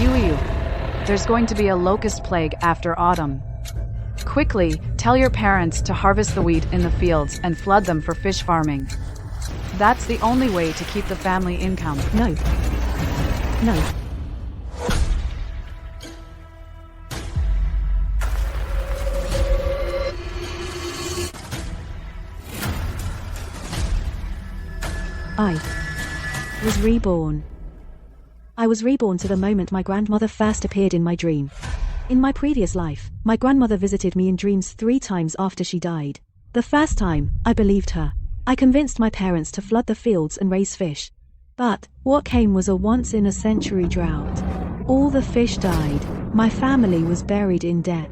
Yu, there's going to be a locust plague after autumn. Quickly, tell your parents to harvest the wheat in the fields and flood them for fish farming. That's the only way to keep the family income. No. No. I was reborn. I was reborn to the moment my grandmother first appeared in my dream. In my previous life, my grandmother visited me in dreams 3 times after she died. The first time, I believed her. I convinced my parents to flood the fields and raise fish. But what came was a once-in-a-century drought. All the fish died. My family was buried in debt.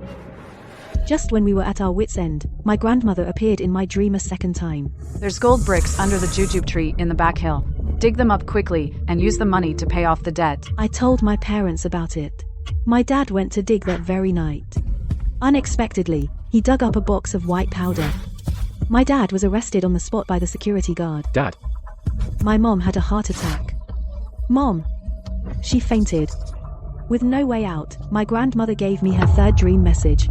Just when we were at our wits' end, my grandmother appeared in my dream a second time. There's gold bricks under the jujube tree in the back hill. Dig them up quickly and use the money to pay off the debt. I told my parents about it. My dad went to dig that very night. Unexpectedly, he dug up a box of white powder. My dad was arrested on the spot by the security guard. Dad. My mom had a heart attack. Mom. She fainted. With no way out, my grandmother gave me her third dream message.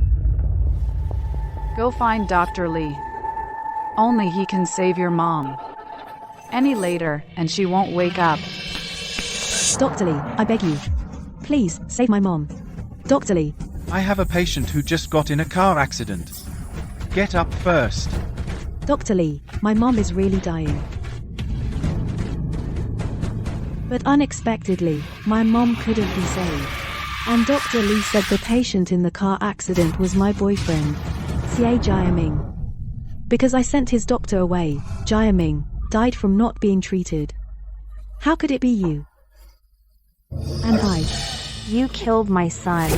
Go find Dr. Lee. Only he can save your mom. Any later, and she won't wake up. Dr. Lee, I beg you. Please, save my mom. Dr. Lee. I have a patient who just got in a car accident. Get up first. Dr. Lee, my mom is really dying. But unexpectedly, my mom couldn't be saved. And Dr. Lee said the patient in the car accident was my boyfriend, Xie Jiaming. Because I sent his doctor away, Jiaming died from not being treated. How could it be you? And I. You killed my son.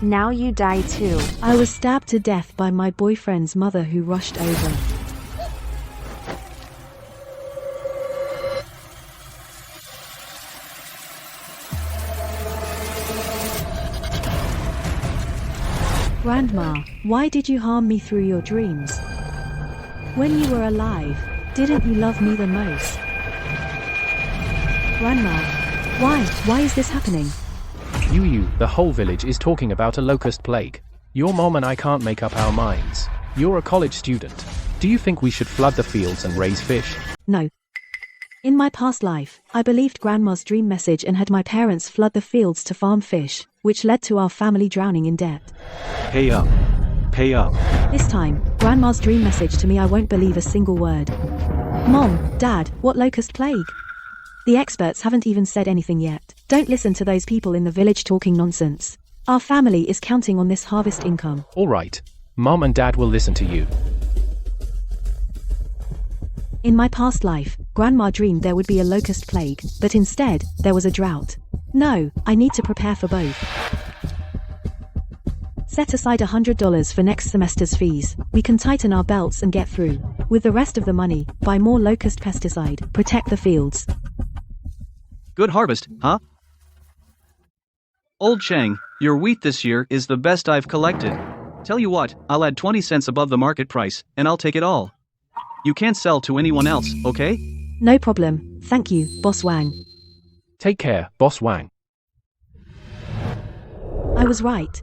Now you die too. I was stabbed to death by my boyfriend's mother who rushed over. Grandma, why did you harm me through your dreams? When you were alive, didn't you love me the most? Grandma, why? Why is this happening? Yu, the whole village is talking about a locust plague. Your mom and I can't make up our minds. You're a college student. Do you think we should flood the fields and raise fish? No. In my past life, I believed Grandma's dream message and had my parents flood the fields to farm fish, which led to our family drowning in debt. Pay up. Pay up. This time, Grandma's dream message to me, I won't believe a single word. Mom, Dad, what locust plague? The experts haven't even said anything yet. Don't listen to those people in the village talking nonsense. Our family is counting on this harvest income. All right. Mom and Dad will listen to you. In my past life, Grandma dreamed there would be a locust plague, but instead, there was a drought. No, I need to prepare for both. Set aside $100 for next semester's fees. We can tighten our belts and get through. With the rest of the money, buy more locust pesticide, protect the fields. Good harvest, huh? Old Chang, your wheat this year is the best I've collected. Tell you what, I'll add 20 cents above the market price, and I'll take it all. You can't sell to anyone else, okay? No problem. Thank you, Boss Wang. Take care, Boss Wang. I was right.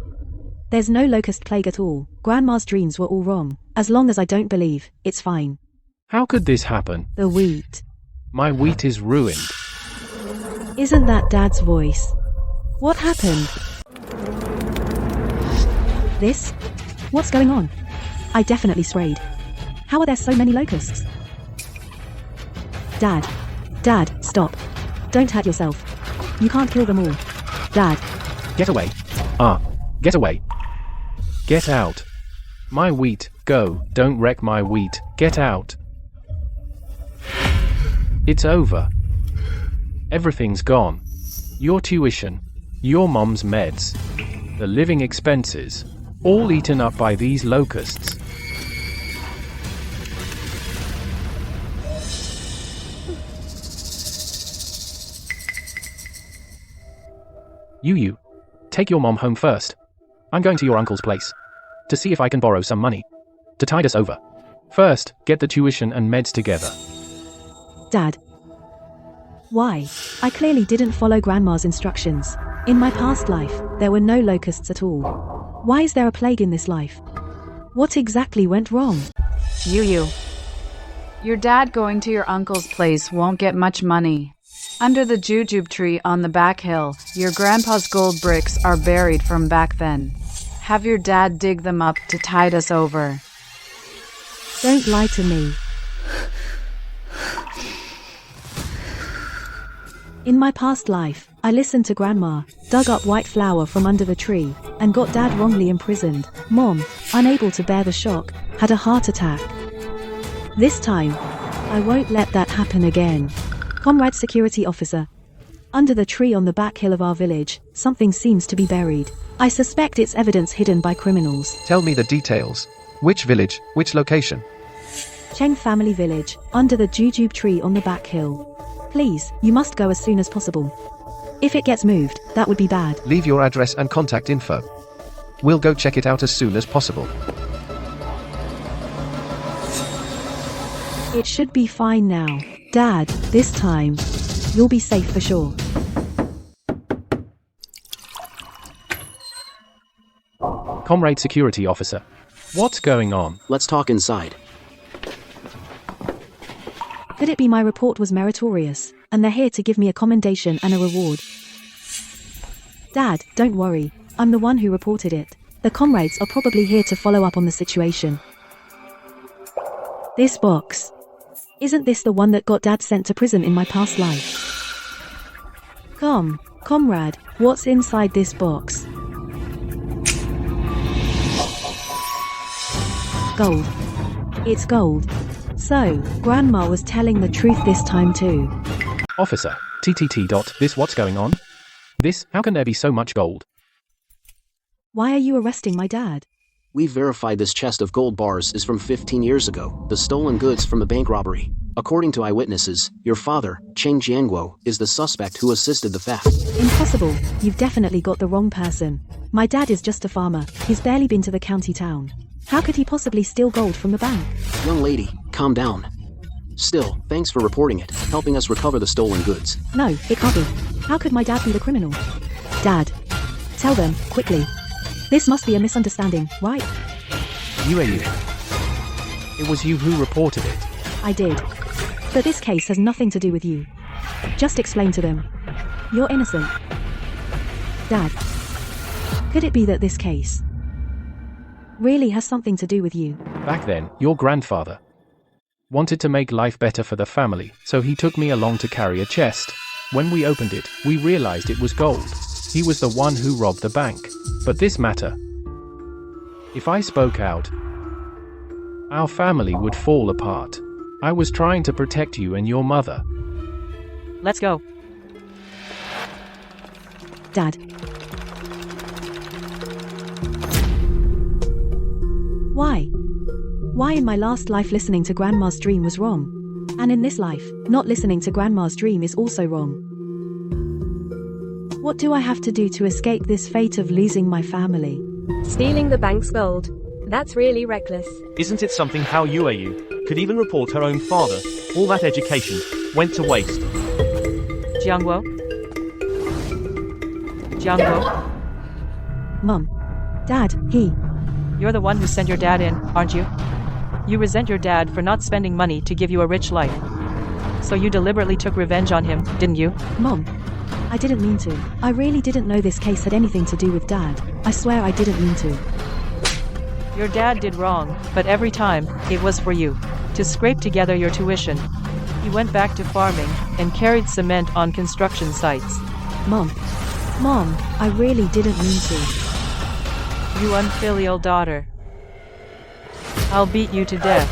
There's no locust plague at all. Grandma's dreams were all wrong. As long as I don't believe, it's fine. How could this happen? The wheat. My wheat is ruined. Isn't that Dad's voice? What happened? This? What's going on? I definitely sprayed. How are there so many locusts? Dad, stop. Don't hurt yourself. You can't kill them all. Dad. Get away. Get away. Get out. My wheat, go, don't wreck my wheat, get out. It's over. Everything's gone. Your tuition, your mom's meds, the living expenses, all eaten up by these locusts. Yu, take your mom home first. I'm going to your uncle's place to see if I can borrow some money to tide us over. First, get the tuition and meds together. Dad. Why? I clearly didn't follow Grandma's instructions. In my past life, there were no locusts at all. Why is there a plague in this life? What exactly went wrong? You. Your dad going to your uncle's place won't get much money. Under the jujube tree on the back hill, your grandpa's gold bricks are buried from back then. Have your dad dig them up to tide us over. Don't lie to me. In my past life, I listened to Grandma, dug up white flour from under the tree, and got Dad wrongly imprisoned. Mom, unable to bear the shock, had a heart attack. This time, I won't let that happen again. Comrade Security Officer. Under the tree on the back hill of our village, something seems to be buried. I suspect it's evidence hidden by criminals. Tell me the details. Which village? Which location? Cheng Family Village, under the jujube tree on the back hill. Please, you must go as soon as possible. If it gets moved, that would be bad. Leave your address and contact info. We'll go check it out as soon as possible. It should be fine now. Dad, this time, you'll be safe for sure. Comrade Security Officer. What's going on? Let's talk inside. Could it be my report was meritorious, and they're here to give me a commendation and a reward? Dad, don't worry. I'm the one who reported it. The comrades are probably here to follow up on the situation. This box. Isn't this the one that got Dad sent to prison in my past life? Comrade, what's inside this box? Gold. It's gold. So, Grandma was telling the truth this time too. Officer, This what's going on? This, how can there be so much gold? Why are you arresting my dad? We've verified this chest of gold bars is from 15 years ago, the stolen goods from the bank robbery. According to eyewitnesses, your father, Cheng Jianguo, is the suspect who assisted the theft. Impossible. You've definitely got the wrong person. My dad is just a farmer. He's barely been to the county town. How could he possibly steal gold from the bank? Young lady, calm down. Still, thanks for reporting it, helping us recover the stolen goods. No, it can't be. How could my dad be the criminal? Dad, tell them, quickly. This must be a misunderstanding, right? UAU. It was you who reported it. I did. But this case has nothing to do with you. Just explain to them. You're innocent. Dad, could it be that this case really has something to do with you? Back then, your grandfather wanted to make life better for the family, so he took me along to carry a chest. When we opened it, we realized it was gold. He was the one who robbed the bank. But this matter, if I spoke out, our family would fall apart. I was trying to protect you and your mother. Let's go. Dad. Why? Why in my last life listening to Grandma's dream was wrong? And in this life, not listening to Grandma's dream is also wrong. What do I have to do to escape this fate of losing my family? Stealing the bank's gold. That's really reckless. Isn't it something how Yueyu could even report her own father? All that education went to waste. Jiangguo? Jiangguo? Mom. Dad, You're the one who sent your dad in, aren't you? You resent your dad for not spending money to give you a rich life. So you deliberately took revenge on him, didn't you? Mom. I didn't mean to. I really didn't know this case had anything to do with Dad. I swear I didn't mean to. Your dad did wrong, but every time, it was for you. To scrape together your tuition. He went back to farming, and carried cement on construction sites. Mom, I really didn't mean to. You unfilial daughter. I'll beat you to death.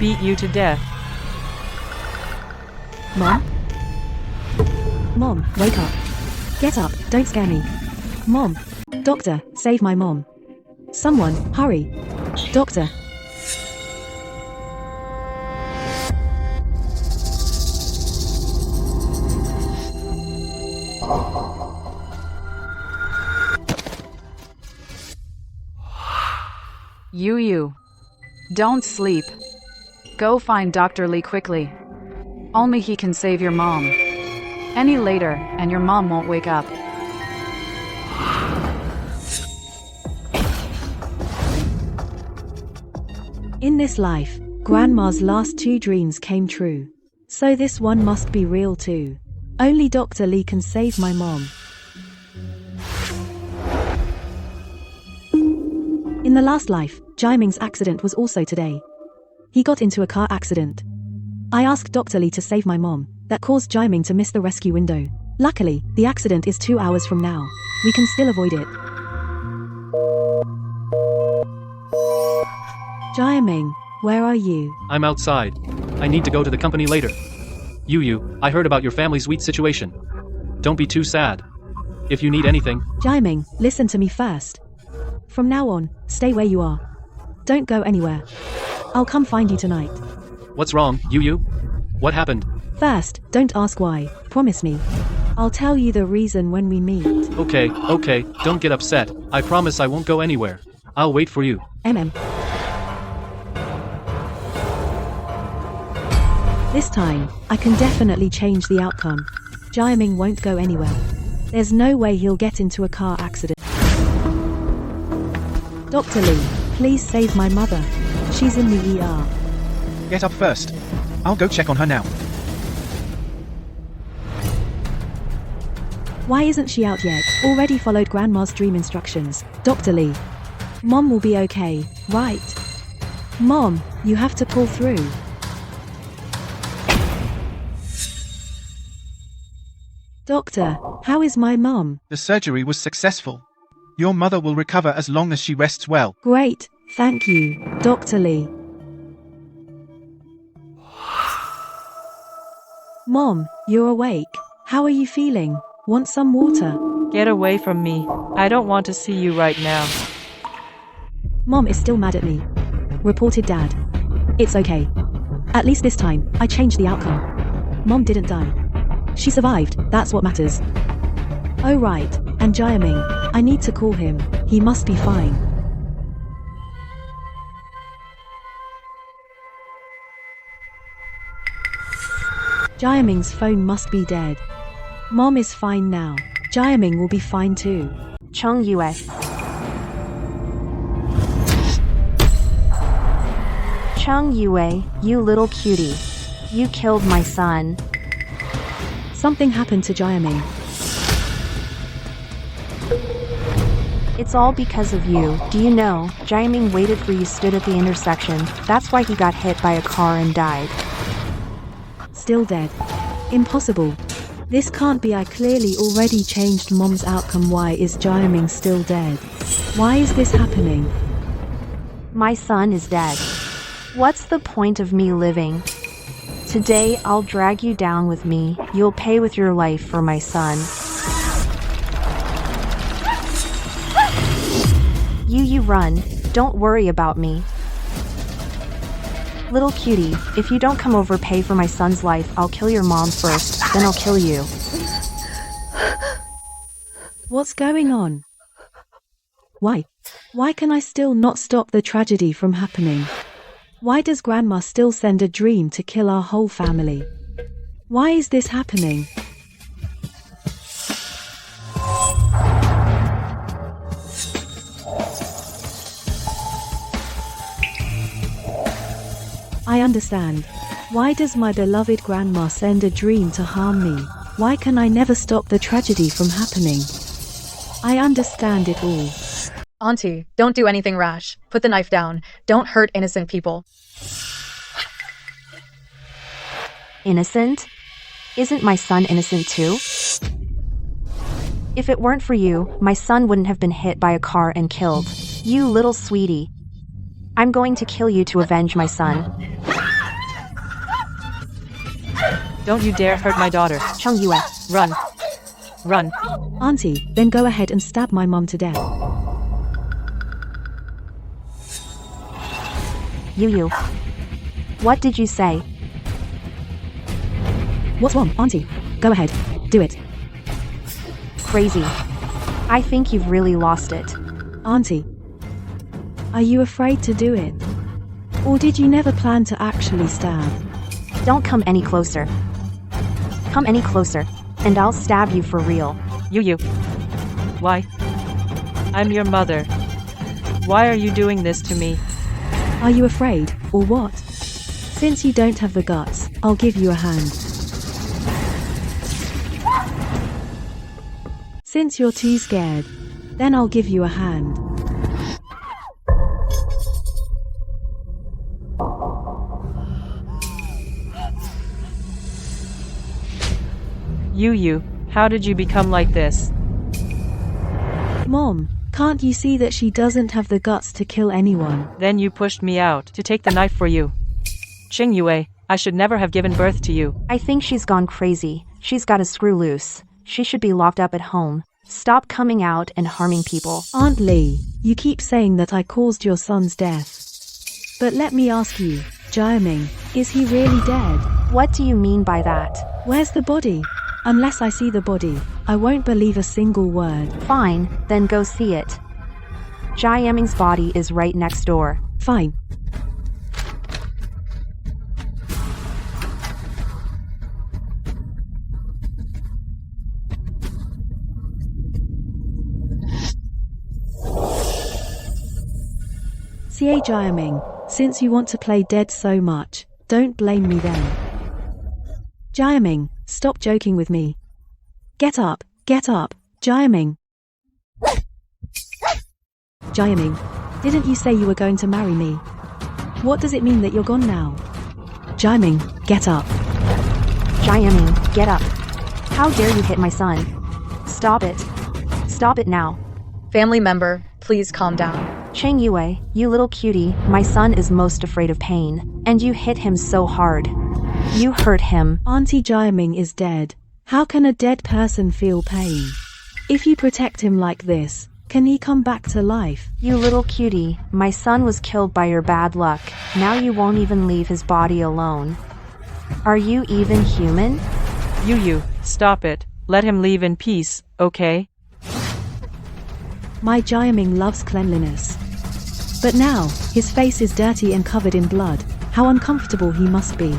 Beat you to death. Mom? Mom, wake up. Get up, don't scare me. Mom. Doctor, save my mom. Someone, hurry. Doctor. You. Don't sleep. Go find Dr. Lee quickly. Only he can save your mom. Any later, and your mom won't wake up. In this life, Grandma's last 2 dreams came true. So this one must be real too. Only Dr. Lee can save my mom. In the last life, Jaiming's accident was also today. He got into a car accident. I asked Dr. Lee to save my mom. That caused Jaiming to miss the rescue window. Luckily, the accident is 2 hours from now. We can still avoid it. Jaiming, where are you? I'm outside. I need to go to the company later. Yu, I heard about your family's sweet situation. Don't be too sad. If you need anything. Jaiming, listen to me first. From now on, stay where you are. Don't go anywhere. I'll come find you tonight. What's wrong, Yu? What happened? First, don't ask why. Promise me. I'll tell you the reason when we meet. Okay, don't get upset. I promise I won't go anywhere. I'll wait for you. This time, I can definitely change the outcome. Jaiming won't go anywhere. There's no way he'll get into a car accident. Dr. Lee, please save my mother. She's in the ER. Get up first. I'll go check on her now. Why isn't she out yet? Already followed Grandma's dream instructions. Dr. Lee. Mom will be okay, right? Mom, you have to pull through. Doctor, how is my mom? The surgery was successful. Your mother will recover as long as she rests well. Great, thank you, Dr. Lee. Mom, you're awake. How are you feeling? Want some water? Get away from me. I don't want to see you right now. Mom is still mad at me. Reported Dad. It's okay. At least this time, I changed the outcome. Mom didn't die. She survived, that's what matters. Oh right, and Jaiming, I need to call him. He must be fine. Jaiming's phone must be dead. Mom is fine now. Jaiming will be fine too. Chung Yue. Chung Yue, you little cutie. You killed my son. Something happened to Jaiming. It's all because of you. Do you know, Jaiming waited for you, stood at the intersection. That's why he got hit by a car and died. Still dead. Impossible. This can't be. I clearly already changed Mom's outcome. Why is Jaiming still dead? Why is this happening? My son is dead. What's the point of me living? Today I'll drag you down with me. You'll pay with your life for my son. You run. Don't worry about me. Little cutie, if you don't come over pay for my son's life, I'll kill your mom first, then I'll kill you. What's going on? Why? Why can I still not stop the tragedy from happening? Why does Grandma still send a dream to kill our whole family? Why is this happening? I understand. Why does my beloved Grandma send a dream to harm me? Why can I never stop the tragedy from happening? I understand it all. Auntie, don't do anything rash. Put the knife down. Don't hurt innocent people. Innocent? Isn't my son innocent too? If it weren't for you, my son wouldn't have been hit by a car and killed. You little sweetie. I'm going to kill you to avenge my son. Don't you dare hurt my daughter. Chung Yue. Run. Run. Auntie, then go ahead and stab my mom to death. Yu. What did you say? What's wrong, Auntie? Go ahead. Do it. Crazy. I think you've really lost it. Auntie, are you afraid to do it? Or did you never plan to actually stab? Don't come any closer. Come any closer, and I'll stab you for real. Yu. Why? I'm your mother. Why are you doing this to me? Are you afraid, or what? Since you don't have the guts, I'll give you a hand. Since you're too scared, then I'll give you a hand. You, how did you become like this? Mom, can't you see that she doesn't have the guts to kill anyone? Then you pushed me out to take the knife for you. Qingyue, I should never have given birth to you. I think she's gone crazy. She's got a screw loose. She should be locked up at home. Stop coming out and harming people. Aunt Lee, you keep saying that I caused your son's death. But let me ask you, Jiaming, is he really dead? What do you mean by that? Where's the body? Unless I see the body, I won't believe a single word. Fine, then go see it. Jiaming's body is right next door. Fine. CA Jiaming, since you want to play dead so much, don't blame me then. Jiaming, stop joking with me. Get up, Jiaming. Jiaming, didn't you say you were going to marry me? What does it mean that you're gone now? Jiaming, get up. Jiaming, get up. How dare you hit my son? Stop it. Stop it now. Family member, please calm down. Qingyue, you little cutie, my son is most afraid of pain, and you hit him so hard. You hurt him. Auntie Jiaming is dead. How can a dead person feel pain? If you protect him like this, can he come back to life? You little cutie, my son was killed by your bad luck. Now you won't even leave his body alone. Are you even human? You, stop it. Let him leave in peace, okay? My Jiaming loves cleanliness. But now, his face is dirty and covered in blood. How uncomfortable he must be.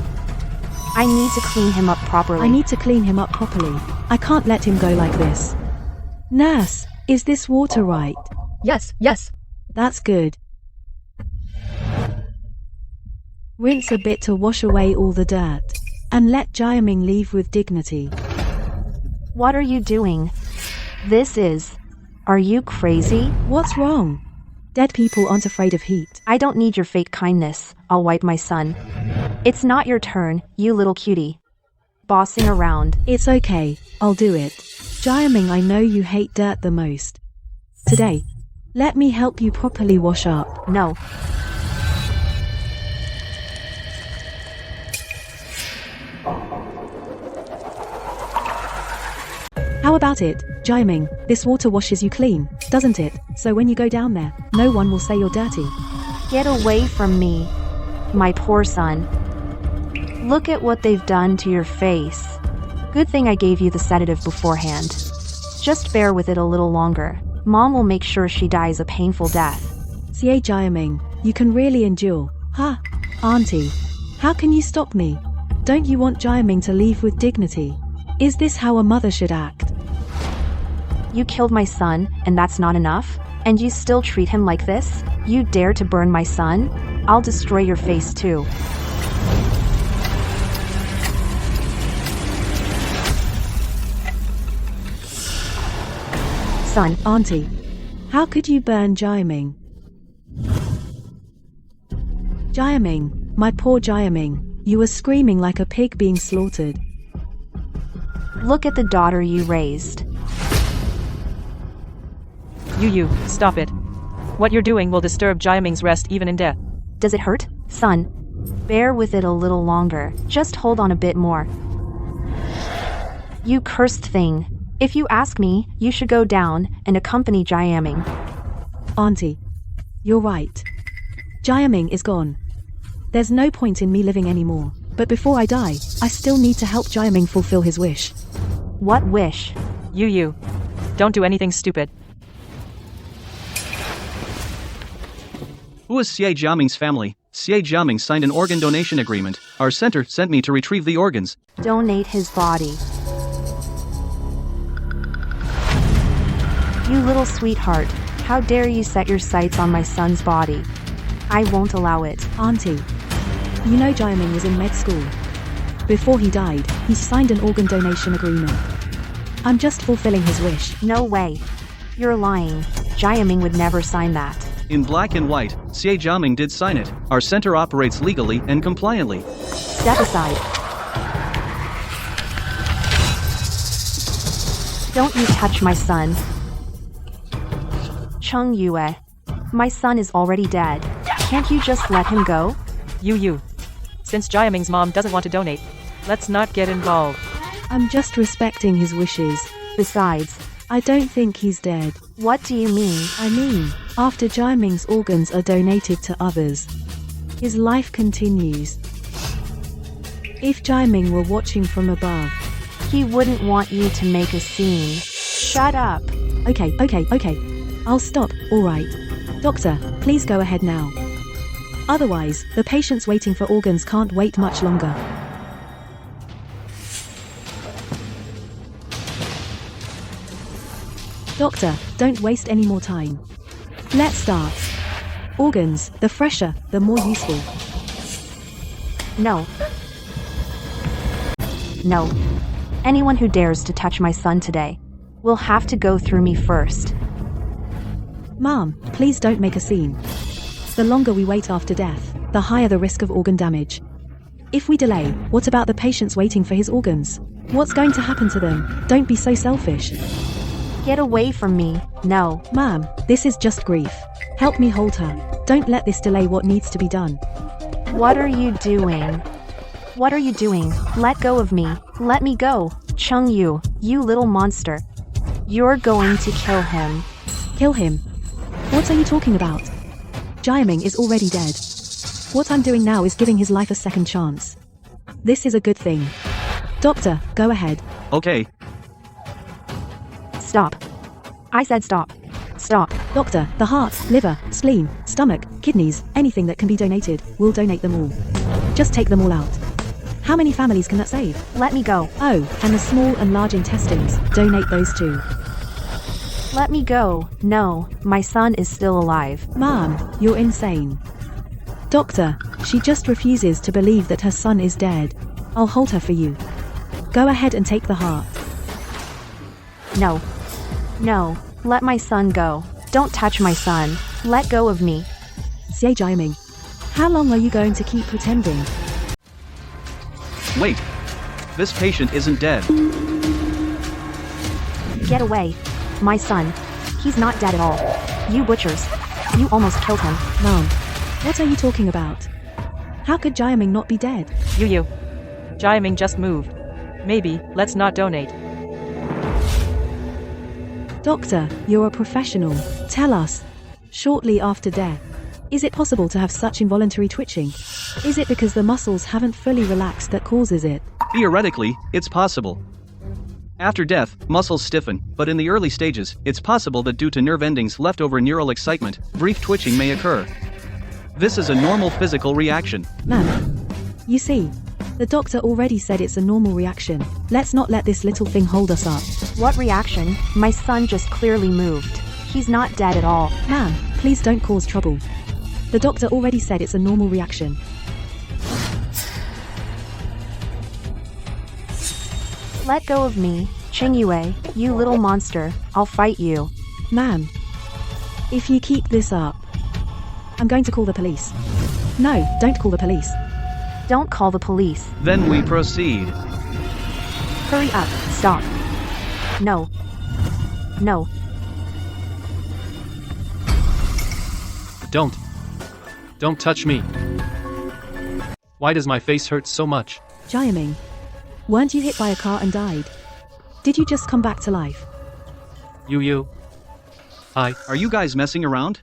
I need to clean him up properly. I can't let him go like this. Nurse, is this water right? Yes. That's good. Rinse a bit to wash away all the dirt. And let Jiaming leave with dignity. What are you doing? Are you crazy? What's wrong? Dead people aren't afraid of heat. I don't need your fake kindness. I'll wipe my son. It's not your turn, you little cutie. Bossing around. It's okay, I'll do it. Jiaming, I know you hate dirt the most. Today, let me help you properly wash up. No. How about it, Jiaming? This water washes you clean, doesn't it? So when you go down there, no one will say you're dirty. Get away from me, my poor son. Look at what they've done to your face. Good thing I gave you the sedative beforehand. Just bear with it a little longer. Mom will make sure she dies a painful death. CA Jiaming, you can really endure. Ha! Auntie, how can you stop me? Don't you want Jiaming to leave with dignity? Is this how a mother should act? You killed my son, and that's not enough? And you still treat him like this? You dare to burn my son? I'll destroy your face too. Son. Auntie, how could you burn Jiaming? Jiaming, my poor Jiaming, you were screaming like a pig being slaughtered. Look at the daughter you raised. You, stop it. What you're doing will disturb Jiaming's rest even in death. Does it hurt? Son, bear with it a little longer. Just hold on a bit more. You cursed thing. If you ask me, you should go down and accompany Jiaming. Auntie, you're right. Jiaming is gone. There's no point in me living anymore. But before I die, I still need to help Jiaming fulfill his wish. What wish? You. Don't do anything stupid. Who is Xie Jiaming's family? Xie Jiaming signed an organ donation agreement. Our center sent me to retrieve the organs. Donate his body. You little sweetheart, how dare you set your sights on my son's body? I won't allow it. Auntie, you know Jiaming was in med school. Before he died, he signed an organ donation agreement. I'm just fulfilling his wish. No way. You're lying. Jiaming would never sign that. In black and white, Xie Jiaming did sign it. Our center operates legally and compliantly. Step aside. Don't you touch my son. Cheng Yue. My son is already dead. Can't you just let him go? You. Since Jiaming's mom doesn't want to donate, let's not get involved. I'm just respecting his wishes. Besides, I don't think he's dead. what do you mean? I mean, after Jiaming's organs are donated to others, his life continues. If Jiaming were watching from above, He wouldn't want you to make a scene. Shut up. Okay. I'll stop, alright. Doctor, please go ahead now. Otherwise, the patients waiting for organs can't wait much longer. Doctor, don't waste any more time. Let's start. Organs, the fresher, the more useful. No. No. Anyone who dares to touch my son today will have to go through me first. Mom, please don't make a scene. The longer we wait after death, the higher the risk of organ damage. If we delay, what about the patients waiting for his organs? What's going to happen to them? Don't be so selfish. Get away from me. No. Ma'am, this is just grief. Help me hold her. Don't let this delay what needs to be done. What are you doing? What are you doing? Let go of me. Let me go. Cheng Yu, you little monster. You're going to kill him. Kill him? What are you talking about? Jiaming is already dead. What I'm doing now is giving his life a second chance. This is a good thing. Doctor, go ahead. Okay. Stop. I said stop. Stop. Doctor, the heart, liver, spleen, stomach, kidneys, anything that can be donated, we'll donate them all. Just take them all out. How many families can that save? Let me go. Oh, and the small and large intestines, donate those too. Let me go. No, my son is still alive. Ma'am, you're insane. Doctor, she just refuses to believe that her son is dead. I'll hold her for you. Go ahead and take the heart. No. No, let my son go. Don't touch my son. Let go of me. Xie Jiaming, how long are you going to keep pretending? Wait. This patient isn't dead. Get away. My son. He's not dead at all. You butchers. You almost killed him. Mom, what are you talking about? How could Jiaming not be dead? You. Jiaming just moved. Maybe, let's not donate. Doctor, you're a professional. Tell us. Shortly after death, is it possible to have such involuntary twitching? Is it because the muscles haven't fully relaxed that causes it? Theoretically, it's possible. After death, muscles stiffen, but in the early stages, it's possible that due to nerve endings left over neural excitement, brief twitching may occur. This is a normal physical reaction. Ma'am, you see, the doctor already said it's a normal reaction. Let's not let this little thing hold us up. What reaction? My son just clearly moved. He's not dead at all. Ma'am, please don't cause trouble. The doctor already said it's a normal reaction. Let go of me, Cheng Yue, you little monster. I'll fight you. Ma'am, if you keep this up, I'm going to call the police. No, don't call the police. Don't call the police. Then we proceed. Hurry up. Stop. No. No. Don't touch me. Why does my face hurt so much? Jiaming, weren't you hit by a car and died? Did you just come back to life? Are you guys messing around?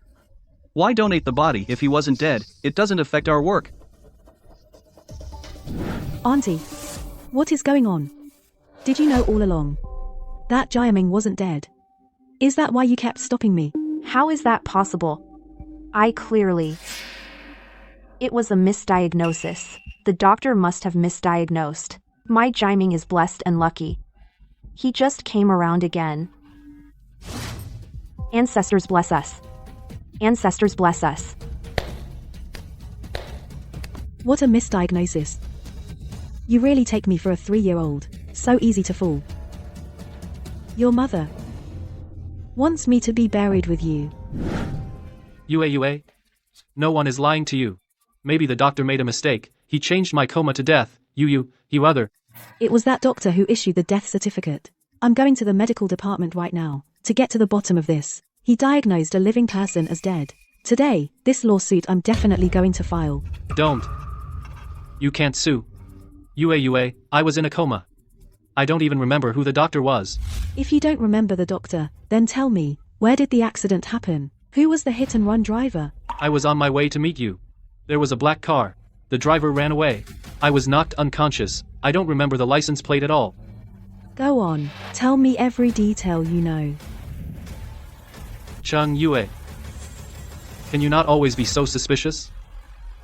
Why donate the body if he wasn't dead? It doesn't affect our work. Auntie, what is going on? Did you know all along that Jiaming wasn't dead? Is that why you kept stopping me? How is that possible? It was a misdiagnosis. The doctor must have misdiagnosed. My Jiaming is blessed and lucky. He just came around again. Ancestors bless us. Ancestors bless us. What a misdiagnosis. You really take me for a 3-year-old. So easy to fool. Your mother wants me to be buried with you. UA. No one is lying to you. Maybe the doctor made a mistake. He changed my coma to death. You other. It was that doctor who issued the death certificate. I'm going to the medical department right now to get to the bottom of this. He diagnosed a living person as dead. Today, this lawsuit I'm definitely going to file. Don't. You can't sue. UA, I was in a coma. I don't even remember who the doctor was. If you don't remember the doctor, then tell me, where did the accident happen? Who was the hit-and-run driver? I was on my way to meet you. There was a black car. The driver ran away. I was knocked unconscious. I don't remember the license plate at all. Go on, tell me every detail you know. Chung Yue. Can you not always be so suspicious?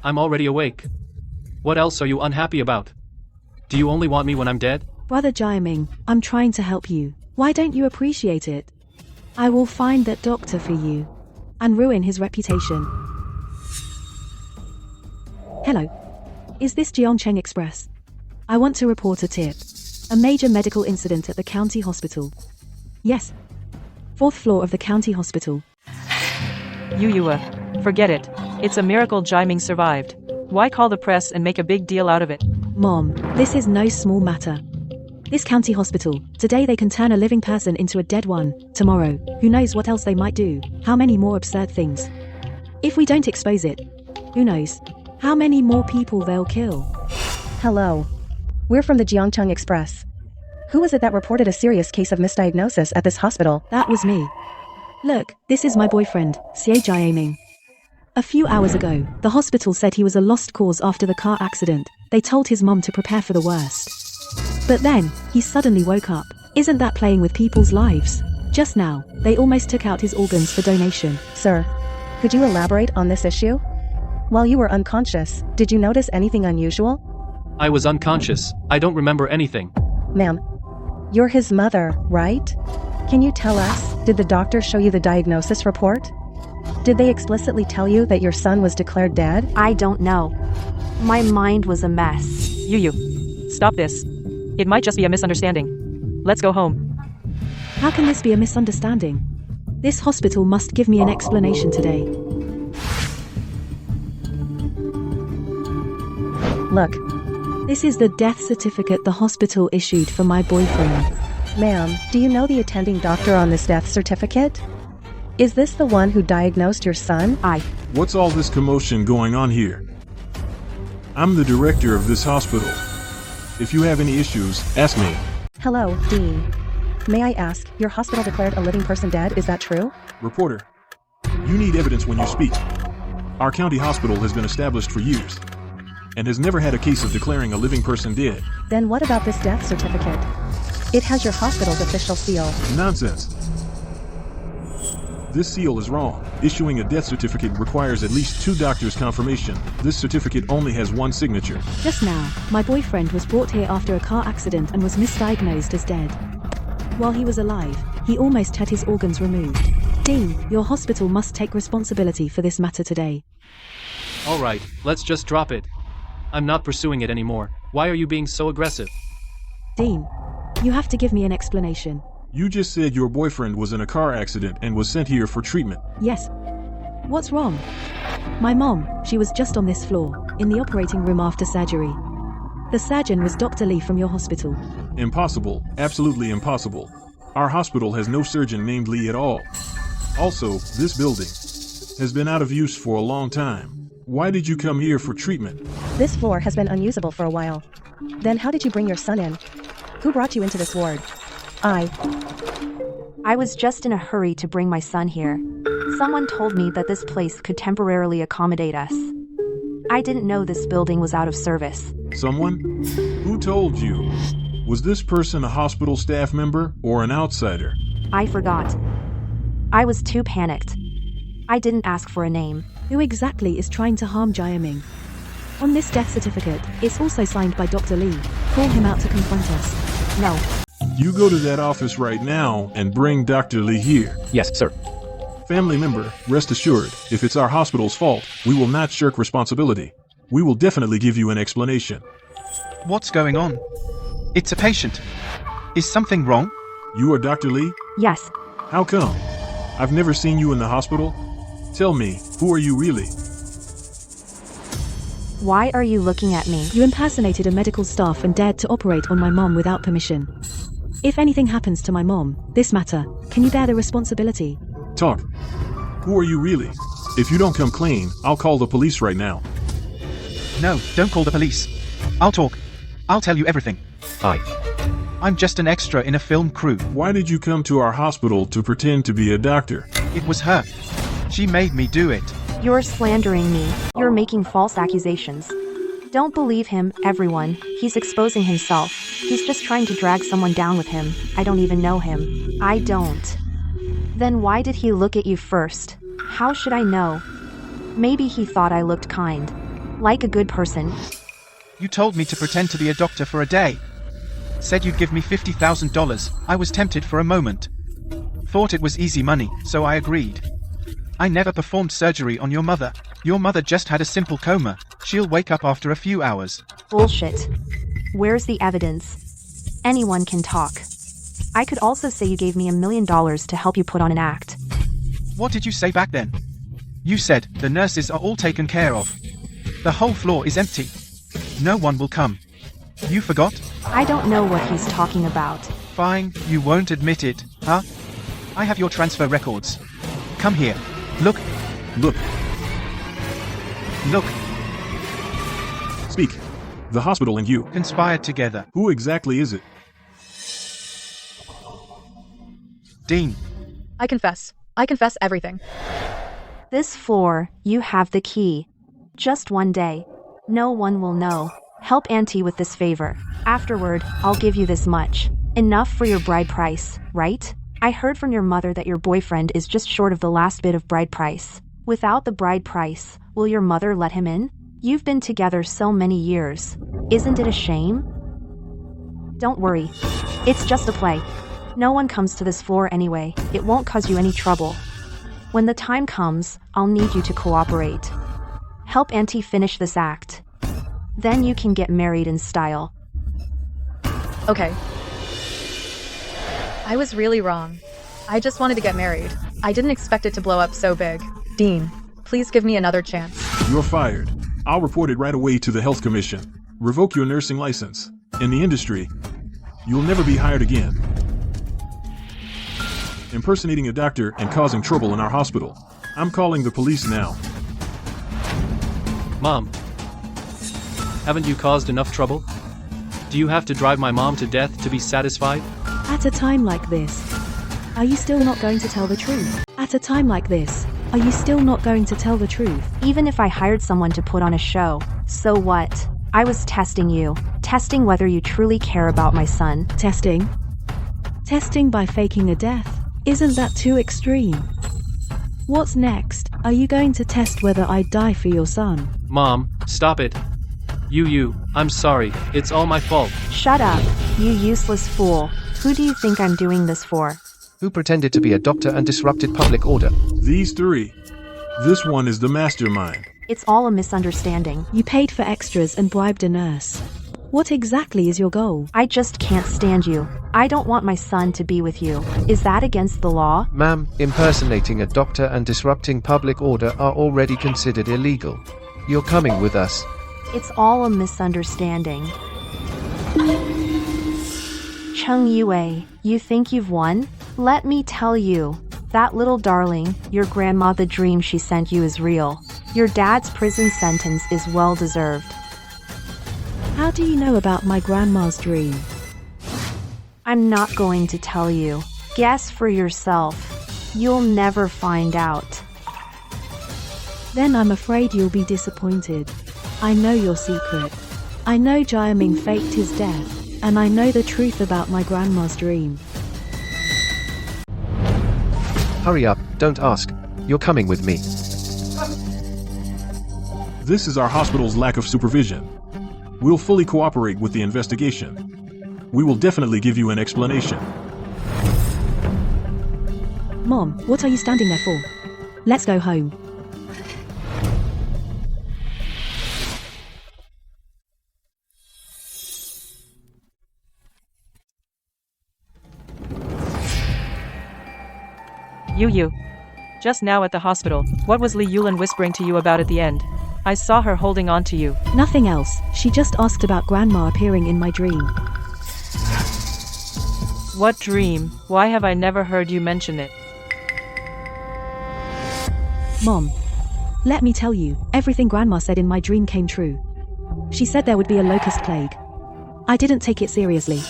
I'm already awake. What else are you unhappy about? Do you only want me when I'm dead? Brother Jiaming, I'm trying to help you. Why don't you appreciate it? I will find that doctor for you and ruin his reputation. Hello. Is this Jiangcheng Express? I want to report a tip. A major medical incident at the county hospital. Yes. 4th floor of the county hospital. Yue, forget it. It's a miracle Jiaming survived. Why call the press and make a big deal out of it? Mom, this is no small matter. This county hospital, today they can turn a living person into a dead one. Tomorrow, who knows what else they might do, how many more absurd things. If we don't expose it, who knows how many more people they'll kill. Hello. We're from the Jiangcheng Express. Who was it that reported a serious case of misdiagnosis at this hospital? That was me. Look, this is my boyfriend, Xie Jiaming. A few hours ago, the hospital said he was a lost cause after the car accident. They told his mom to prepare for the worst. But then, he suddenly woke up. Isn't that playing with people's lives? Just now, they almost took out his organs for donation. Sir, could you elaborate on this issue? While you were unconscious, did you notice anything unusual? I was unconscious. I don't remember anything. Ma'am, you're his mother, right? Can you tell us, did the doctor show you the diagnosis report? Did they explicitly tell you that your son was declared dead? I don't know. My mind was a mess. Yue, stop this. It might just be a misunderstanding. Let's go home. How can this be a misunderstanding? This hospital must give me an explanation today. Look. This is the death certificate the hospital issued for my boyfriend. Ma'am, do you know the attending doctor on this death certificate? Is this the one who diagnosed your son? What's all this commotion going on here? I'm the director of this hospital. If you have any issues, ask me. Hello, Dean. May I ask, your hospital declared a living person dead, is that true? Reporter, you need evidence when you speak. Our county hospital has been established for years and has never had a case of declaring a living person dead. Then what about this death certificate? It has your hospital's official seal. Nonsense. This seal is wrong. Issuing a death certificate requires at least 2 doctors' confirmation. This certificate only has 1 signature. Just now, my boyfriend was brought here after a car accident and was misdiagnosed as dead. While he was alive, he almost had his organs removed. Dean, your hospital must take responsibility for this matter today. Alright, let's just drop it. I'm not pursuing it anymore. Why are you being so aggressive? Dean, you have to give me an explanation. You just said your boyfriend was in a car accident and was sent here for treatment. Yes. What's wrong? My mom, she was just on this floor, in the operating room after surgery. The surgeon was Dr. Lee from your hospital. Impossible. Absolutely impossible. Our hospital has no surgeon named Lee at all. Also, this building has been out of use for a long time. Why did you come here for treatment? This floor has been unusable for a while. Then how did you bring your son in? Who brought you into this ward? I was just in a hurry to bring my son here. Someone told me that this place could temporarily accommodate us. I didn't know this building was out of service. Someone? Who told you? Was this person a hospital staff member or an outsider? I forgot. I was too panicked. I didn't ask for a name. Who exactly is trying to harm Jiaming? On this death certificate, it's also signed by Dr. Lee. Call him out to confront us. No. You go to that office right now and bring Dr. Lee here. Yes, sir. Family member, rest assured, if it's our hospital's fault, we will not shirk responsibility. We will definitely give you an explanation. What's going on? It's a patient. Is something wrong? You are Dr. Lee? Yes. How come? I've never seen you in the hospital. Tell me, who are you really? Why are you looking at me? You impersonated a medical staff and dared to operate on my mom without permission. If anything happens to my mom, this matter, can you bear the responsibility? Talk. Who are you really? If you don't come clean, I'll call the police right now. No, don't call the police. I'll talk. I'll tell you everything. I'm just an extra in a film crew. Why did you come to our hospital to pretend to be a doctor? It was her. She made me do it. You're slandering me. You're making false accusations. Don't believe him, everyone. He's exposing himself. He's just trying to drag someone down with him. I don't even know him. I don't. Then why did he look at you first? How should I know? Maybe he thought I looked kind. Like a good person. You told me to pretend to be a doctor for a day. Said you'd give me $50,000. I was tempted for a moment. Thought it was easy money, so I agreed. I never performed surgery on your mother. Your mother just had a simple coma. She'll wake up after a few hours. Bullshit. Where's the evidence? Anyone can talk. I could also say you gave me $1 million to help you put on an act. What did you say back then? You said, the nurses are all taken care of. The whole floor is empty. No one will come. You forgot? I don't know what he's talking about. Fine, you won't admit it, huh? I have your transfer records. Come here. Look. Look. Look. Speak. The hospital and you conspired together. Who exactly is it? Dean. I confess. I confess everything. This floor, you have the key. Just one day. No one will know. Help Auntie with this favor. Afterward, I'll give you this much. Enough for your bride price, right? I heard from your mother that your boyfriend is just short of the last bit of bride price. Without the bride price, will your mother let him in? You've been together so many years. Isn't it a shame? Don't worry. It's just a play. No one comes to this floor anyway. It won't cause you any trouble. When the time comes, I'll need you to cooperate. Help Auntie finish this act. Then you can get married in style. Okay. I was really wrong. I just wanted to get married. I didn't expect it to blow up so big. Dean, please give me another chance. You're fired. I'll report it right away to the Health Commission. Revoke your nursing license. In the industry, you'll never be hired again. Impersonating a doctor and causing trouble in our hospital. I'm calling the police now. Mom. Haven't you caused enough trouble? Do you have to drive my mom to death to be satisfied? At a time like this, are you still not going to tell the truth? At a time like this, are you still not going to tell the truth? Even if I hired someone to put on a show, so what? I was testing you. Testing whether you truly care about my son. Testing? Testing by faking a death? Isn't that too extreme? What's next? Are you going to test whether I die for your son? Mom, stop it. I'm sorry. It's all my fault. Shut up, you useless fool. Who do you think I'm doing this for? Who pretended to be a doctor and disrupted public order? These three. This one is the mastermind. It's all a misunderstanding. You paid for extras and bribed a nurse. What exactly is your goal? I just can't stand you. I don't want my son to be with you. Is that against the law? Ma'am, impersonating a doctor and disrupting public order are already considered illegal. You're coming with us. It's all a misunderstanding. Chung Yue, you think you've won? Let me tell you, that little darling, your grandma, the dream she sent you is real. Your dad's prison sentence is well deserved. How do you know about my grandma's dream? I'm not going to tell you. Guess for yourself. You'll never find out. Then I'm afraid you'll be disappointed. I know your secret. I know Jiaming faked his death, and I know the truth about my grandma's dream. Hurry up, don't ask. You're coming with me. This is our hospital's lack of supervision. We'll fully cooperate with the investigation. We will definitely give you an explanation. Mom, what are you standing there for? Let's go home. Yu. Just now at the hospital, what was Li Yulin whispering to you about at the end? I saw her holding on to you. Nothing else. She just asked about Grandma appearing in my dream. What dream? Why have I never heard you mention it? Mom, let me tell you, everything Grandma said in my dream came true. She said there would be a locust plague. I didn't take it seriously.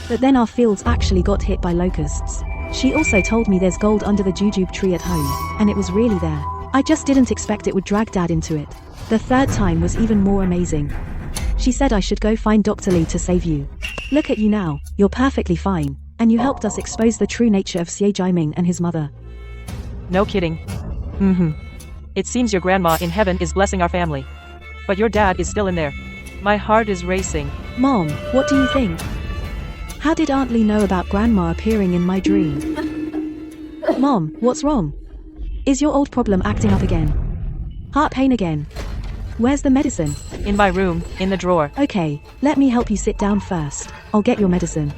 But then our fields actually got hit by locusts. She also told me there's gold under the jujube tree at home, and it was really there. I just didn't expect it would drag Dad into it. The third time was even more amazing. She said I should go find Dr. Lee to save you. Look at you now, you're perfectly fine, and you helped us expose the true nature of Xie Jiaming and his mother. No kidding. It seems your grandma in heaven is blessing our family. But your dad is still in there. My heart is racing. Mom, what do you think? How did Aunt Lee know about Grandma appearing in my dream? Mom, what's wrong? Is your old problem acting up again? Heart pain again? Where's the medicine? In my room, in the drawer. Okay, let me help you sit down first. I'll get your medicine.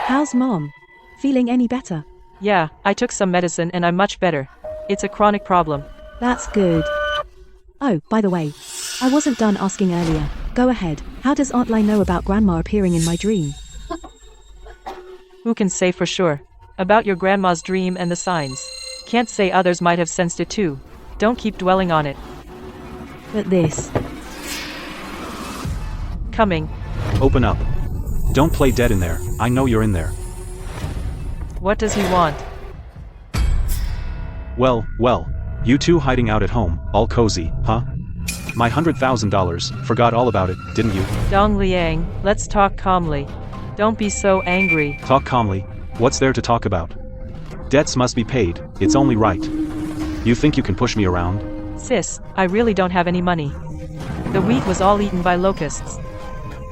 How's Mom? Feeling any better? Yeah, I took some medicine and I'm much better. It's a chronic problem. That's good. Oh, by the way, I wasn't done asking earlier. Go ahead. How does Aunt Lai know about Grandma appearing in my dream? Who can say for sure? About your grandma's dream and the signs. Can't say others might have sensed it too. Don't keep dwelling on it. But this... Coming. Open up. Don't play dead in there. I know you're in there. What does he want? Well, you two hiding out at home, all cozy, huh? My $100,000, forgot all about it, didn't you? Dong Liang, let's talk calmly. Don't be so angry. Talk calmly. What's there to talk about? Debts must be paid, it's only right. You think you can push me around? Sis, I really don't have any money. The wheat was all eaten by locusts.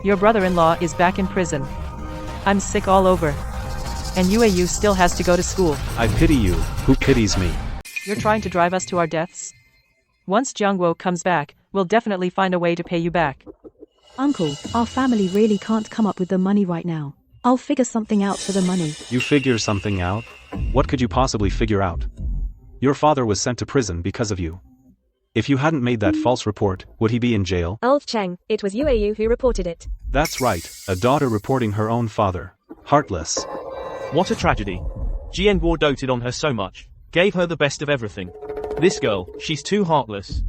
Your brother-in-law is back in prison. I'm sick all over. And Yu still has to go to school. I pity you. Who pities me? You're trying to drive us to our deaths? Once Jiangguo comes back, we'll definitely find a way to pay you back. Uncle, our family really can't come up with the money right now. I'll figure something out for the money. You figure something out? What could you possibly figure out? Your father was sent to prison because of you. If you hadn't made that false report, would he be in jail? Ulf Cheng, it was Yu who reported it. That's right, a daughter reporting her own father. Heartless. What a tragedy. Jianguo doted on her so much. Gave her the best of everything. This girl, she's too heartless.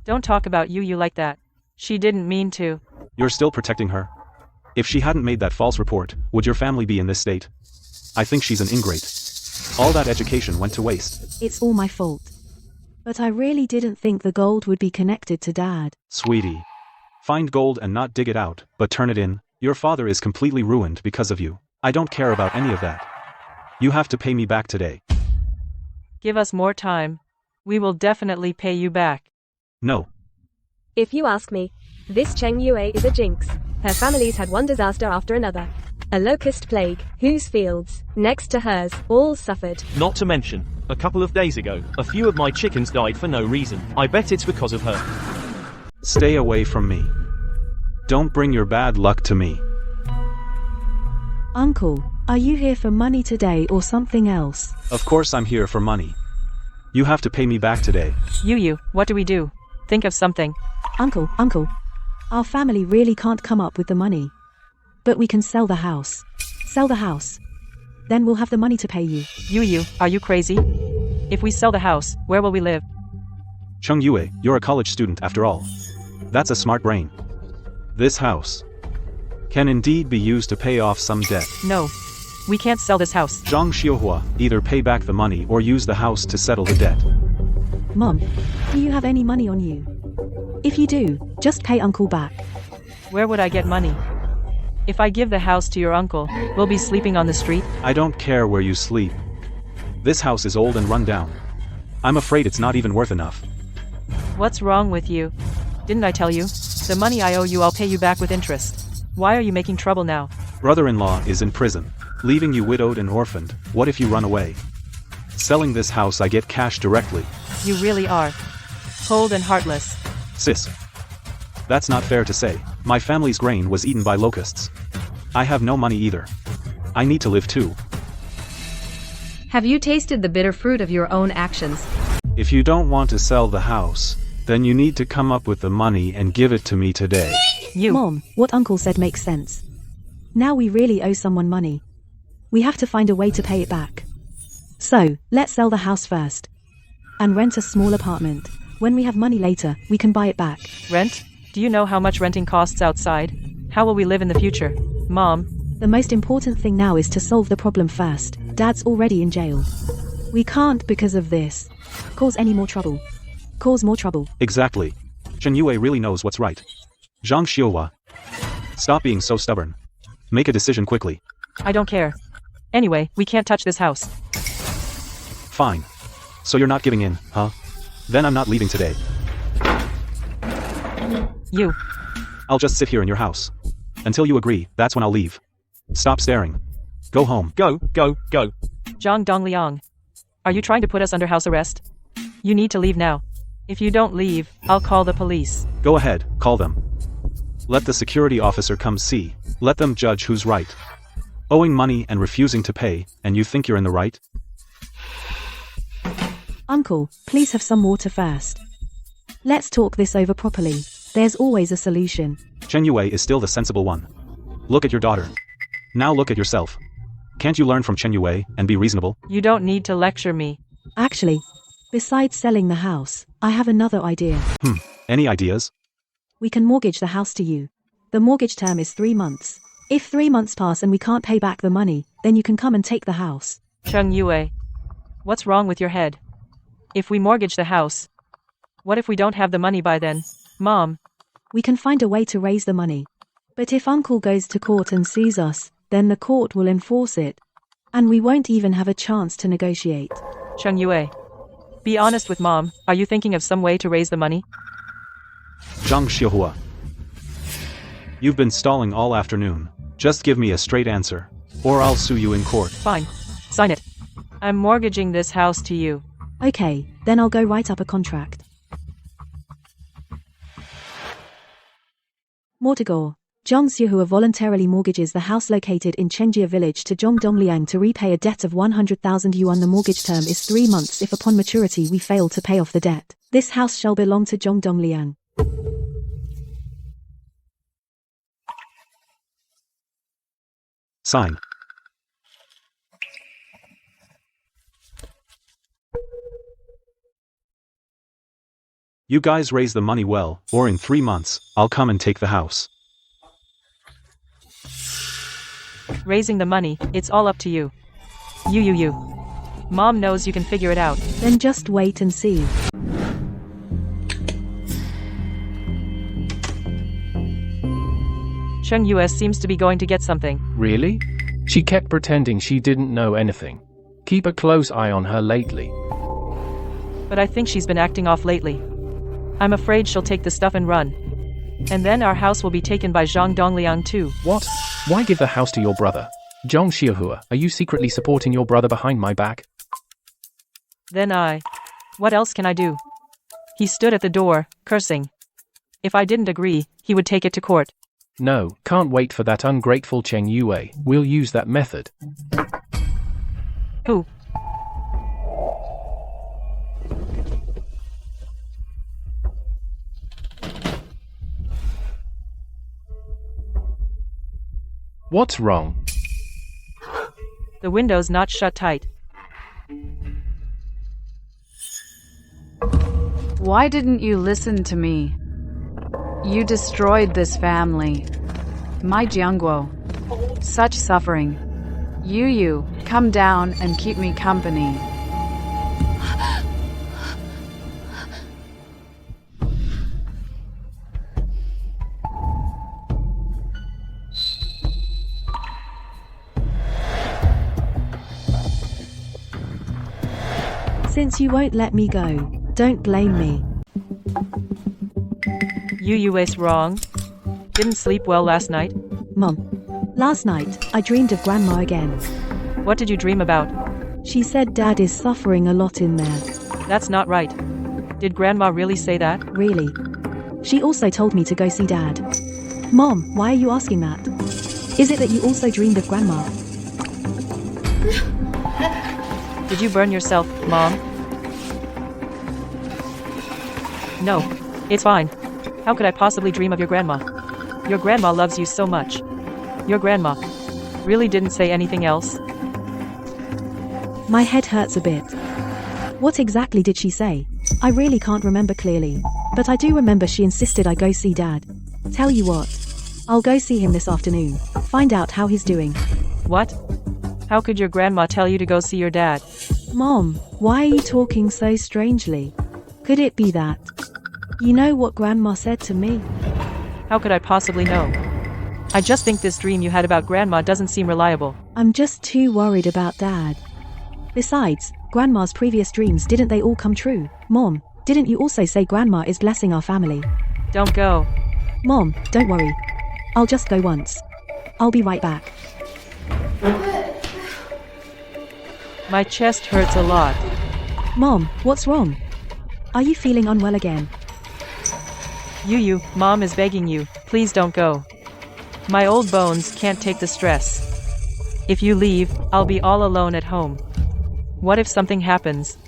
Don't talk about Yu like that. She didn't mean to. You're still protecting her? If she hadn't made that false report, would your family be in this state? I think she's an ingrate. All that education went to waste. It's all my fault. But I really didn't think the gold would be connected to Dad. Sweetie. Find gold and not dig it out, but turn it in. Your father is completely ruined because of you. I don't care about any of that. You have to pay me back today. Give us more time. We will definitely pay you back. No. If you ask me, this Cheng Yue is a jinx. Her family's had one disaster after another. A locust plague, whose fields, next to hers, all suffered. Not to mention, a couple of days ago, a few of my chickens died for no reason. I bet it's because of her. Stay away from me. Don't bring your bad luck to me. Uncle, are you here for money today or something else? Of course I'm here for money. You have to pay me back today. Yu, what do we do? Think of something. Uncle, our family really can't come up with the money. But we can sell the house. Sell the house. Then we'll have the money to pay you. Yu, are you crazy? If we sell the house, where will we live? Cheng Yue, you're a college student after all. That's a smart brain. This house can indeed be used to pay off some debt. No. We can't sell this house. Zhang Xiuhua, either pay back the money or use the house to settle the debt. Mom, do you have any money on you? If you do, just pay Uncle back. Where would I get money? If I give the house to your uncle, we'll be sleeping on the street? I don't care where you sleep. This house is old and run down. I'm afraid it's not even worth enough. What's wrong with you? Didn't I tell you? The money I owe you I'll pay you back with interest. Why are you making trouble now? Brother-in-law is in prison, leaving you widowed and orphaned. What if you run away? Selling this house I get cash directly. You really are cold and heartless. Sis. That's not fair to say. My family's grain was eaten by locusts. I have no money either. I need to live too. Have you tasted the bitter fruit of your own actions? If you don't want to sell the house, then you need to come up with the money and give it to me today. Mom, what Uncle said makes sense. Now we really owe someone money. We have to find a way to pay it back. So, let's sell the house first. And rent a small apartment. When we have money later, we can buy it back. Rent? Do you know how much renting costs outside? How will we live in the future? Mom? The most important thing now is to solve the problem first. Dad's already in jail. We can't, because of this, cause any more trouble. Cause more trouble. Exactly. Chen Yue really knows what's right. Zhang Xiuhua. Stop being so stubborn. Make a decision quickly. I don't care. Anyway, we can't touch this house. Fine. So you're not giving in, huh? Then I'm not leaving today. You. I'll just sit here in your house. Until you agree, that's when I'll leave. Stop staring. Go home. Go, go, go. Zhang Dongliang. Are you trying to put us under house arrest? You need to leave now. If you don't leave, I'll call the police. Go ahead, call them. Let the security officer come see. Let them judge who's right. Owing money and refusing to pay, and you think you're in the right? Uncle, please have some water first. Let's talk this over properly. There's always a solution. Chen Yue is still the sensible one. Look at your daughter. Now look at yourself. Can't you learn from Chen Yue and be reasonable? You don't need to lecture me. Actually, besides selling the house, I have another idea. Any ideas? We can mortgage the house to you. The mortgage term is 3 months. If 3 months pass and we can't pay back the money, then you can come and take the house. Cheng Yue. What's wrong with your head? If we mortgage the house, what if we don't have the money by then? Mom. We can find a way to raise the money. But if Uncle goes to court and sues us, then the court will enforce it. And we won't even have a chance to negotiate. Cheng Yue. Be honest with Mom. Are you thinking of some way to raise the money? Zhang Xiuhua. You've been stalling all afternoon. Just give me a straight answer, or I'll sue you in court. Fine. Sign it. I'm mortgaging this house to you. Okay, then I'll go write up a contract. Mortigor. Zhang Xiuhua voluntarily mortgages the house located in Chengjia village to Zhong Dongliang to repay a debt of 100,000 yuan. The mortgage term is 3 months. If upon maturity we fail to pay off the debt, this house shall belong to Zhong Dongliang. Sign. You guys raise the money well, or in 3 months, I'll come and take the house. Raising the money, it's all up to you. You. Mom knows you can figure it out. Then just wait and see. Cheng Yue seems to be going to get something. Really? She kept pretending she didn't know anything. Keep a close eye on her lately. But I think she's been acting off lately. I'm afraid she'll take the stuff and run. And then our house will be taken by Zhang Dongliang too. What? Why give the house to your brother? Zhang Xiuhua, are you secretly supporting your brother behind my back? Then what else can I do? He stood at the door, cursing. If I didn't agree, he would take it to court. No, can't wait for that ungrateful Cheng Yue. We'll use that method. Who? What's wrong? The window's not shut tight. Why didn't you listen to me? You destroyed this family. My Jiangguo. Such suffering. You, come down and keep me company. Since you won't let me go, don't blame me. Yu's wrong? Didn't sleep well last night? Mom. Last night, I dreamed of Grandma again. What did you dream about? She said Dad is suffering a lot in there. That's not right. Did Grandma really say that? Really. She also told me to go see Dad. Mom, why are you asking that? Is it that you also dreamed of Grandma? Did you burn yourself, Mom? No. It's fine. How could I possibly dream of your grandma? Your grandma loves you so much. Your grandma really didn't say anything else? My head hurts a bit. What exactly did she say? I really can't remember clearly. But I do remember she insisted I go see Dad. Tell you what. I'll go see him this afternoon. Find out how he's doing. What? How could your grandma tell you to go see your dad? Mom, why are you talking so strangely? Could it be that? You know what Grandma said to me? How could I possibly know? I just think this dream you had about Grandma doesn't seem reliable. I'm just too worried about Dad. Besides, Grandma's previous dreams, didn't they all come true? Mom, didn't you also say Grandma is blessing our family? Don't go. Mom, don't worry. I'll just go once. I'll be right back. My chest hurts a lot. Mom, what's wrong? Are you feeling unwell again? Yu, Mom is begging you, please don't go. My old bones can't take the stress. If you leave, I'll be all alone at home. What if something happens?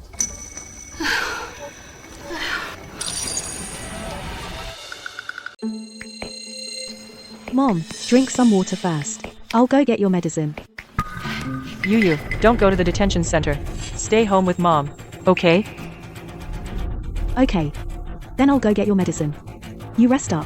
Mom, drink some water first. I'll go get your medicine. Yu, don't go to the detention center. Stay home with Mom, okay? Okay. Then I'll go get your medicine. You rest up.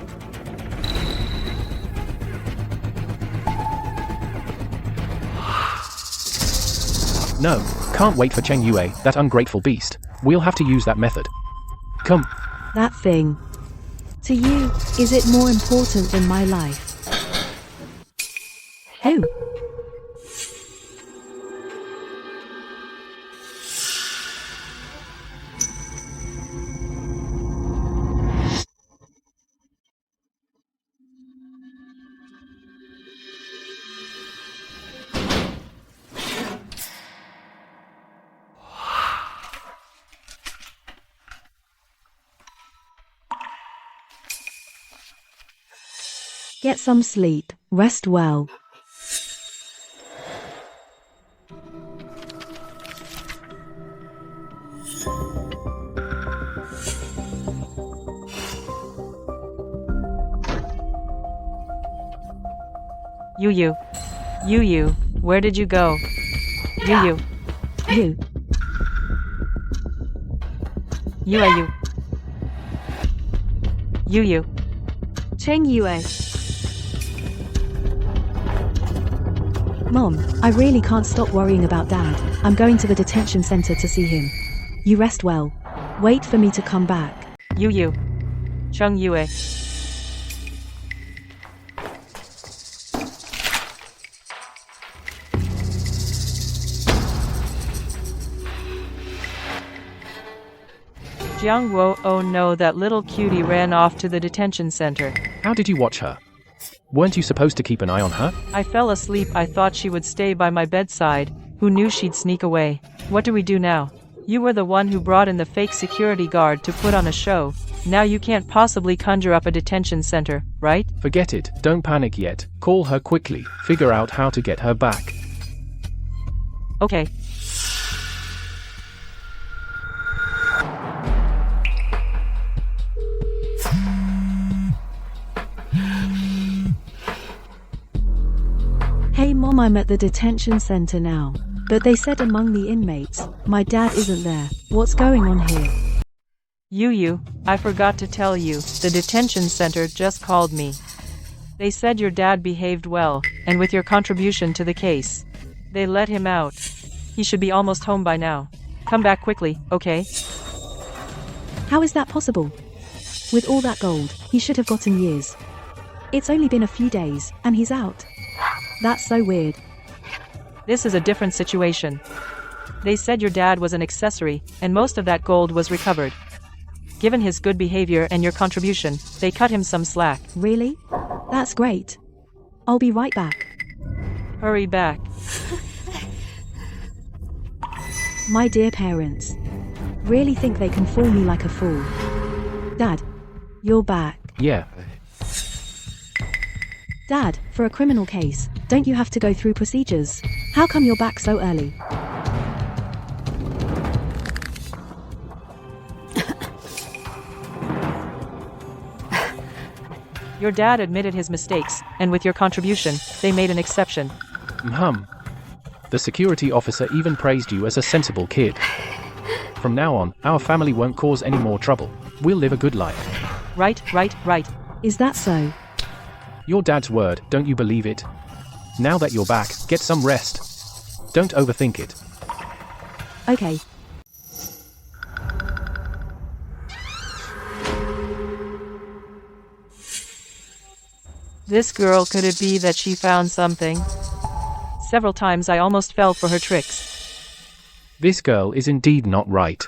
No, can't wait for Cheng Yue, that ungrateful beast. We'll have to use that method. Come. That thing. To you, is it more important than my life? Who? Get some sleep, rest well. Yu, where did you go? Yu. Yu. Cheng Yue. Mom, I really can't stop worrying about Dad. I'm going to the detention center to see him. You rest well. Wait for me to come back. Yu. Cheng Yue. Jiangwo, oh no, that little cutie ran off to the detention center. How did you watch her? Weren't you supposed to keep an eye on her? I fell asleep. I thought she would stay by my bedside. Who knew she'd sneak away? What do we do now? You were the one who brought in the fake security guard to put on a show. Now you can't possibly conjure up a detention center, right? Forget it, don't panic yet. Call her quickly. Figure out how to get her back. Okay. Hey Mom, I'm at the detention center now. But they said among the inmates, my dad isn't there. What's going on here? Yu, I forgot to tell you, the detention center just called me. They said your dad behaved well, and with your contribution to the case, they let him out. He should be almost home by now. Come back quickly, okay? How is that possible? With all that gold, he should have gotten years. It's only been a few days, and he's out. That's so weird. This is a different situation. They said your dad was an accessory, and most of that gold was recovered. Given his good behavior and your contribution, they cut him some slack. Really? That's great. I'll be right back. Hurry back. My dear parents. Really think they can fool me like a fool. Dad, you're back. Yeah. Dad, for a criminal case, don't you have to go through procedures? How come you're back so early? Your dad admitted his mistakes, and with your contribution, they made an exception. The security officer even praised you as a sensible kid. From now on, our family won't cause any more trouble. We'll live a good life. Right. Is that so? Your dad's word, don't you believe it? Now that you're back, get some rest. Don't overthink it. Okay. This girl, could it be that she found something? Several times I almost fell for her tricks. This girl is indeed not right.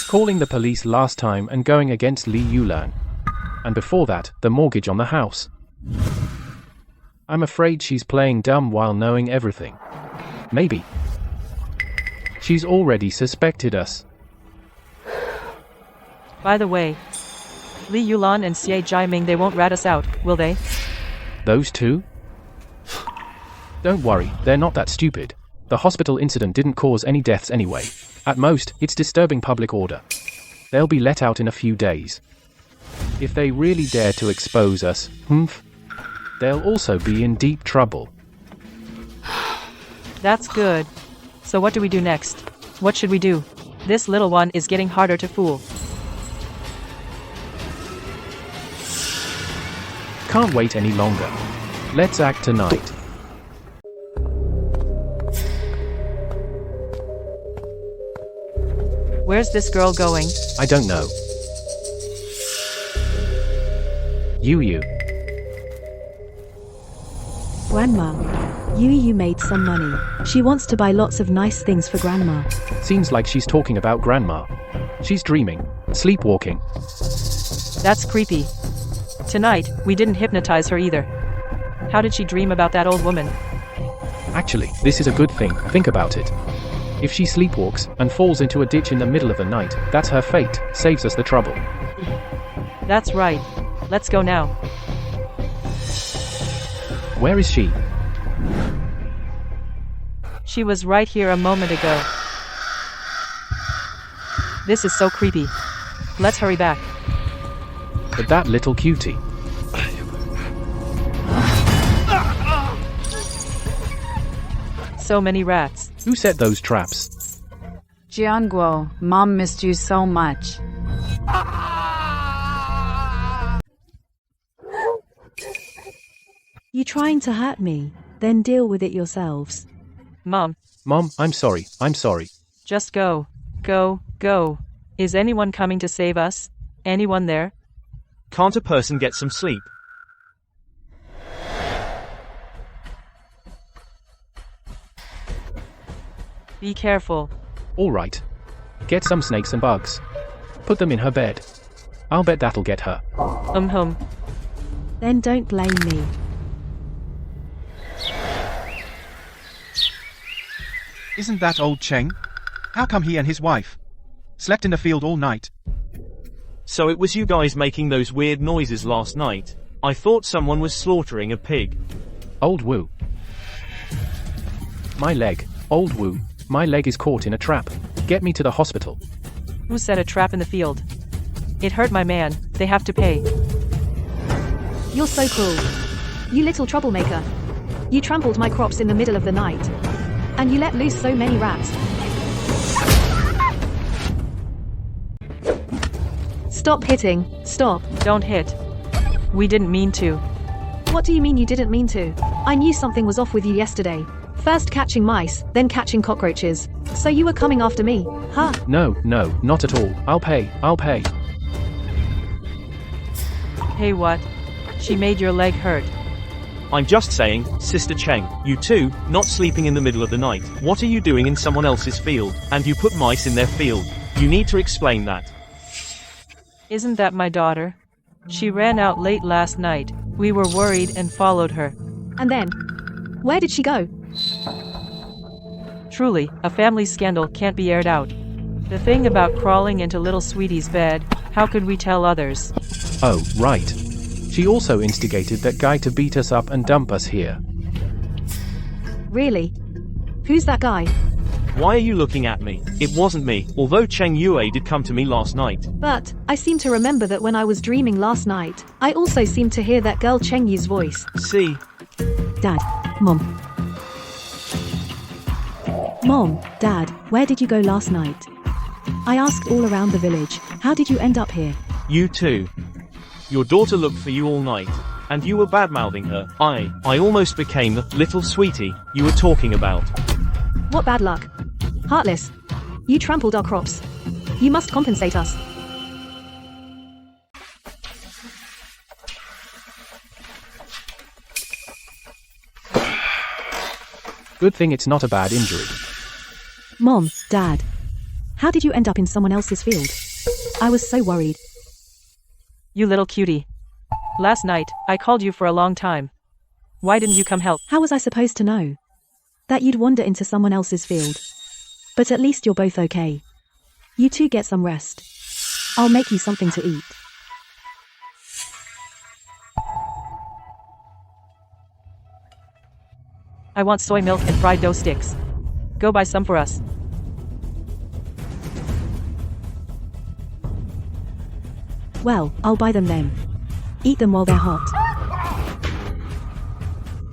Calling the police last time and going against Li Yulan. And before that, the mortgage on the house. I'm afraid she's playing dumb while knowing everything. Maybe. She's already suspected us. By the way, Li Yulan and Xie Jiaming, they won't rat us out, will they? Those two? Don't worry, they're not that stupid. The hospital incident didn't cause any deaths anyway. At most, it's disturbing public order. They'll be let out in a few days. If they really dare to expose us, they'll also be in deep trouble. That's good. So what do we do next? What should we do? This little one is getting harder to fool. Can't wait any longer. Let's act tonight. Where's this girl going? I don't know. You. Grandma. You made some money. She wants to buy lots of nice things for Grandma. Seems like she's talking about Grandma. She's dreaming, sleepwalking. That's creepy. Tonight, we didn't hypnotize her either. How did she dream about that old woman? Actually, this is a good thing, think about it. If she sleepwalks and falls into a ditch in the middle of the night, that's her fate, saves us the trouble. That's right. Let's go now. Where is she? She was right here a moment ago. This is so creepy. Let's hurry back. But that little cutie. So many rats. Who set those traps? Jianguo, Mom missed you so much. You trying to hurt me? Then deal with it yourselves. Mom, I'm sorry. just go. Go. Is anyone coming to save us? Anyone there? Can't a person get some sleep? Be careful. All right. Get some snakes and bugs. Put them in her bed. I'll bet that'll get her. Then don't blame me. Isn't that old Cheng? How come he and his wife slept in the field all night? So it was you guys making those weird noises last night. I thought someone was slaughtering a pig. Old Wu. My leg. Old Wu. My leg is caught in a trap. Get me to the hospital. Who set a trap in the field? It hurt my man. They have to pay. You're so cruel. You little troublemaker. You trampled my crops in the middle of the night. And you let loose so many rats. Stop hitting. Stop. Don't hit. We didn't mean to. What do you mean you didn't mean to? I knew something was off with you yesterday. First catching mice, then catching cockroaches. So you were coming after me, huh? No, not at all. I'll pay. Hey, what? She made your leg hurt. I'm just saying, Sister Cheng, you too, not sleeping in the middle of the night. What are you doing in someone else's field? And you put mice in their field. You need to explain that. Isn't that my daughter? She ran out late last night. We were worried and followed her. And then? Where did she go? Truly, a family scandal can't be aired out. The thing about crawling into little sweetie's bed, how could we tell others? Oh, right. She also instigated that guy to beat us up and dump us here. Really? Who's that guy? Why are you looking at me? It wasn't me, although Cheng Yue did come to me last night. But I seem to remember that when I was dreaming last night, I also seemed to hear that girl Cheng Yu's voice. See? Dad, Mom. Mom, Dad, where did you go last night? I asked all around the village. How did you end up here? You too. Your daughter looked for you all night, and you were bad-mouthing her. I almost became the little sweetie you were talking about. What bad luck. Heartless. You trampled our crops. You must compensate us. Good thing it's not a bad injury. Mom, Dad. How did you end up in someone else's field? I was so worried. You little cutie. Last night, I called you for a long time. Why didn't you come help? How was I supposed to know? That you'd wander into someone else's field. But at least you're both okay. You two get some rest. I'll make you something to eat. I want soy milk and fried dough sticks. Go buy some for us. Well, I'll buy them then. Eat them while they're hot.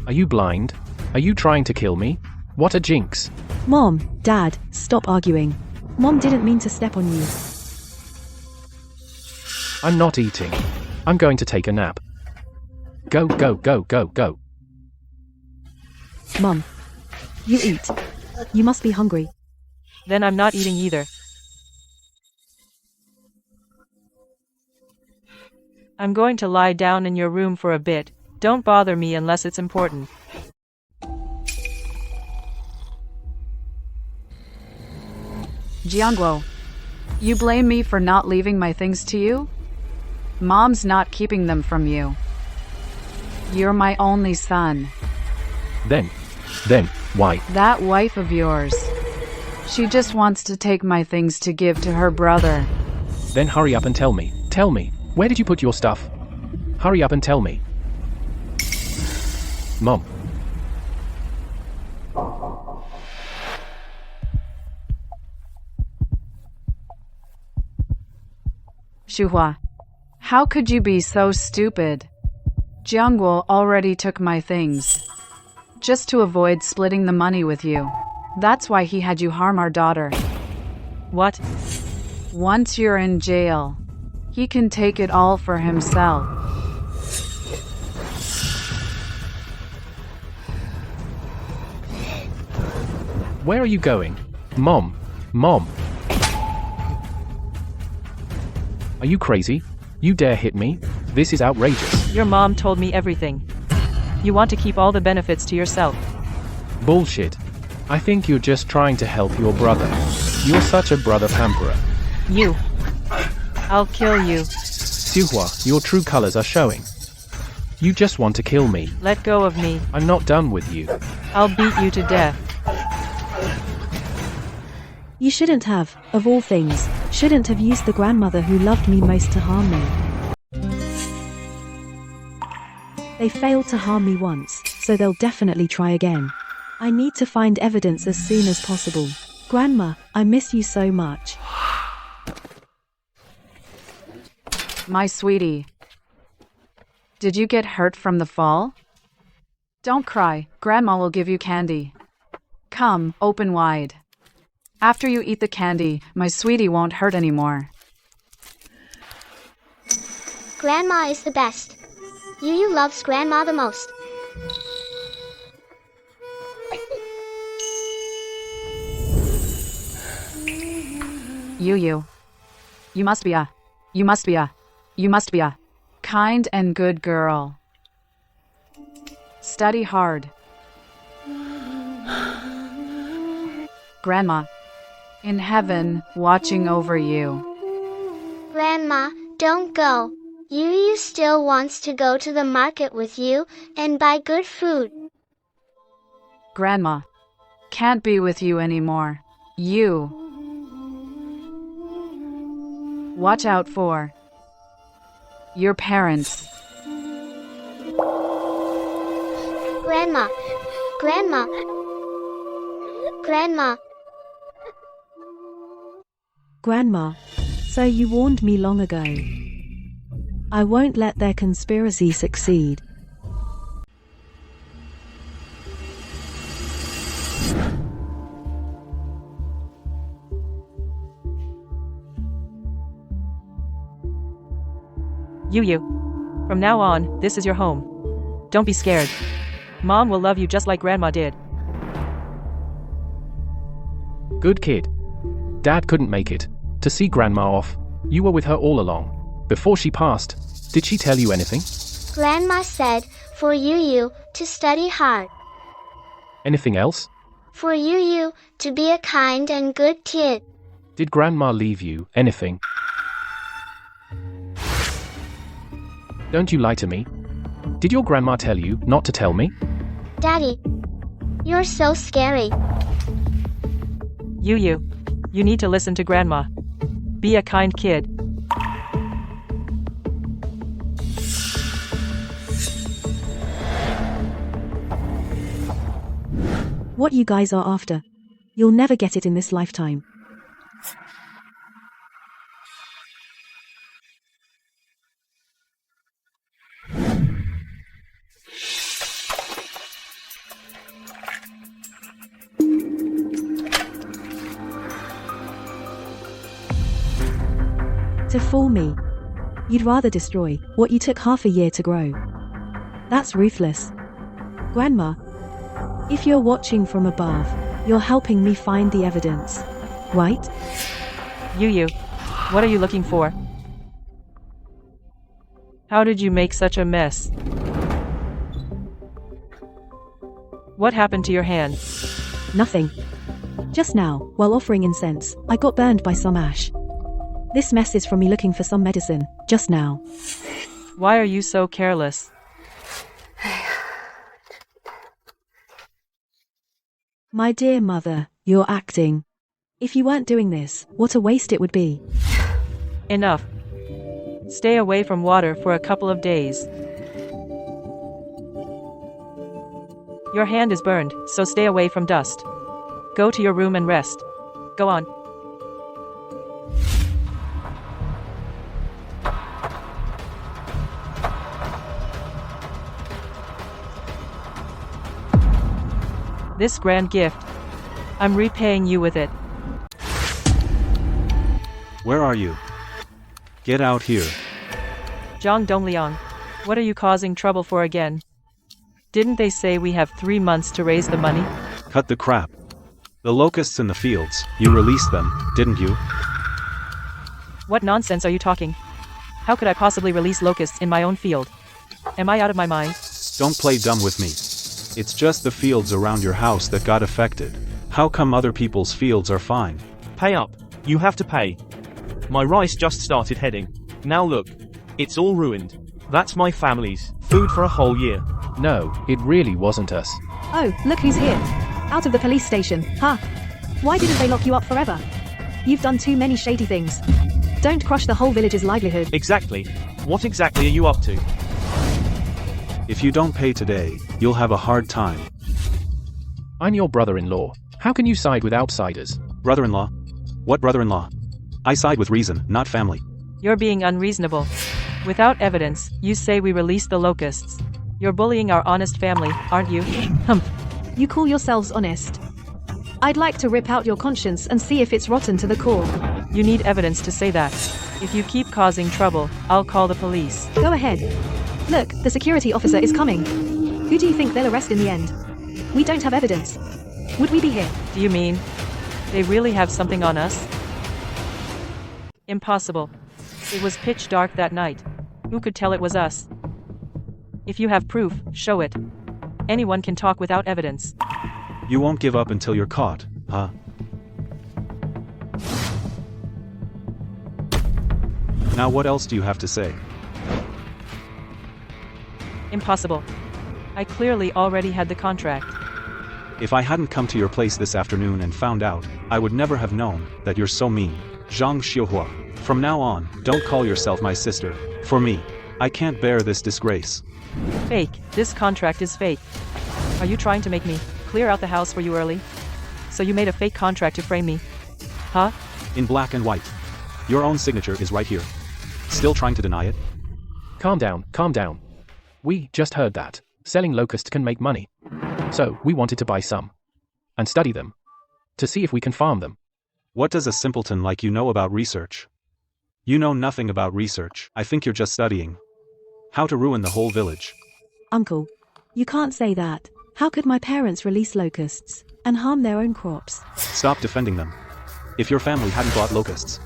Are you blind? Are you trying to kill me? What a jinx. Mom, Dad, stop arguing. Mom didn't mean to step on you. I'm not eating. I'm going to take a nap. Go, go, go, go, go. Mom, you eat. You must be hungry. Then I'm not eating either. I'm going to lie down in your room for a bit. Don't bother me unless it's important. Jiangguo, you blame me for not leaving my things to you? Mom's not keeping them from you. You're my only son. Then, why? That wife of yours. She just wants to take my things to give to her brother. Then hurry up and tell me. Tell me, where did you put your stuff? Hurry up and tell me. Mom. Shuhua, how could you be so stupid? Jiangguo already took my things. Just to avoid splitting the money with you. That's why he had you harm our daughter. What? Once you're in jail, he can take it all for himself. Where are you going? Mom. Mom. Are you crazy? You dare hit me? This is outrageous. Your mom told me everything. You want to keep all the benefits to yourself. Bullshit. I think you're just trying to help your brother. You're such a brother pamperer. You. I'll kill you. Xiuhua, your true colors are showing. You just want to kill me. Let go of me. I'm not done with you. I'll beat you to death. You shouldn't have, of all things, shouldn't have used the grandmother who loved me most to harm me. They failed to harm me once, so they'll definitely try again. I need to find evidence as soon as possible. Grandma, I miss you so much. My sweetie. Did you get hurt from the fall? Don't cry, Grandma will give you candy. Come, open wide. After you eat the candy, my sweetie won't hurt anymore. Grandma is the best. Yu loves Grandma the most. Yu. You must be a kind and good girl. Study hard. Grandma, in heaven, watching over you. Grandma, Don't go. Yu still wants to go to the market with you and buy good food. Grandma. Can't be with you anymore. You. Watch out for your parents. Grandma. Grandma. Grandma. Grandma, so you warned me long ago. I won't let their conspiracy succeed. You. From now on, this is your home. Don't be scared. Mom will love you just like Grandma did. Good kid. Dad couldn't make it to see Grandma off. You were with her all along. Before she passed, did she tell you anything? Grandma said for Yu to study hard. Anything else? For Yu to be a kind and good kid. Did Grandma leave you anything? Don't you lie to me. Did your grandma tell you not to tell me? Daddy, you're so scary. You need to listen to Grandma. Be a kind kid. What you guys are after. You'll never get it in this lifetime. To fool me. You'd rather destroy what you took half a year to grow. That's ruthless. Grandma, if you're watching from above, you're helping me find the evidence, right? You, what are you looking for? How did you make such a mess? What happened to your hand? Nothing. Just now, while offering incense, I got burned by some ash. This mess is from me looking for some medicine, just now. Why are you so careless? My dear mother, you're acting. If you weren't doing this, what a waste it would be. Enough. Stay away from water for a couple of days. Your hand is burned, so stay away from dust. Go to your room and rest. Go on. This grand gift. I'm repaying you with it. Where are you? Get out here. Zhang Dongliang, what are you causing trouble for again? Didn't they say we have 3 months to raise the money? Cut the crap. The locusts in the fields, you released them, didn't you? What nonsense are you talking? How could I possibly release locusts in my own field? Am I out of my mind? Don't play dumb with me. It's just the fields around your house that got affected. How come other people's fields are fine? Pay up. You have to pay. My rice just started heading. Now look. It's all ruined. That's my family's food for a whole year. No, it really wasn't us. Oh, look who's here. Out of the police station, huh? Why didn't they lock you up forever? You've done too many shady things. Don't crush the whole village's livelihood. Exactly. What exactly are you up to? If you don't pay today, you'll have a hard time. I'm your brother-in-law. How can you side with outsiders? Brother-in-law? What brother-in-law? I side with reason, not family. You're being unreasonable. Without evidence, you say we release the locusts. You're bullying our honest family, aren't you? Humph. You call yourselves honest. I'd like to rip out your conscience and see if it's rotten to the core. You need evidence to say that. If you keep causing trouble, I'll call the police. Go ahead. Look, the security officer is coming. Who do you think they'll arrest in the end? We don't have evidence. Would we be here? Do you mean they really have something on us? Impossible. It was pitch dark that night. Who could tell it was us? If you have proof, show it. Anyone can talk without evidence. You won't give up until you're caught, huh? Now what else do you have to say? Impossible. I clearly already had the contract. If I hadn't come to your place this afternoon and found out, I would never have known that you're so mean. Zhang Xiuhua. From now on, don't call yourself my sister. For me, I can't bear this disgrace. Fake. This contract is fake. Are you trying to make me clear out the house for you early? So you made a fake contract to frame me? Huh? In black and white. Your own signature is right here. Still trying to deny it? Calm down, calm down. We just heard that selling locusts can make money. So we wanted to buy some and study them to see if we can farm them. What does a simpleton like you know about research? You know nothing about research. I think you're just studying how to ruin the whole village. Uncle, you can't say that. How could my parents release locusts and harm their own crops? Stop defending them. If your family hadn't bought locusts,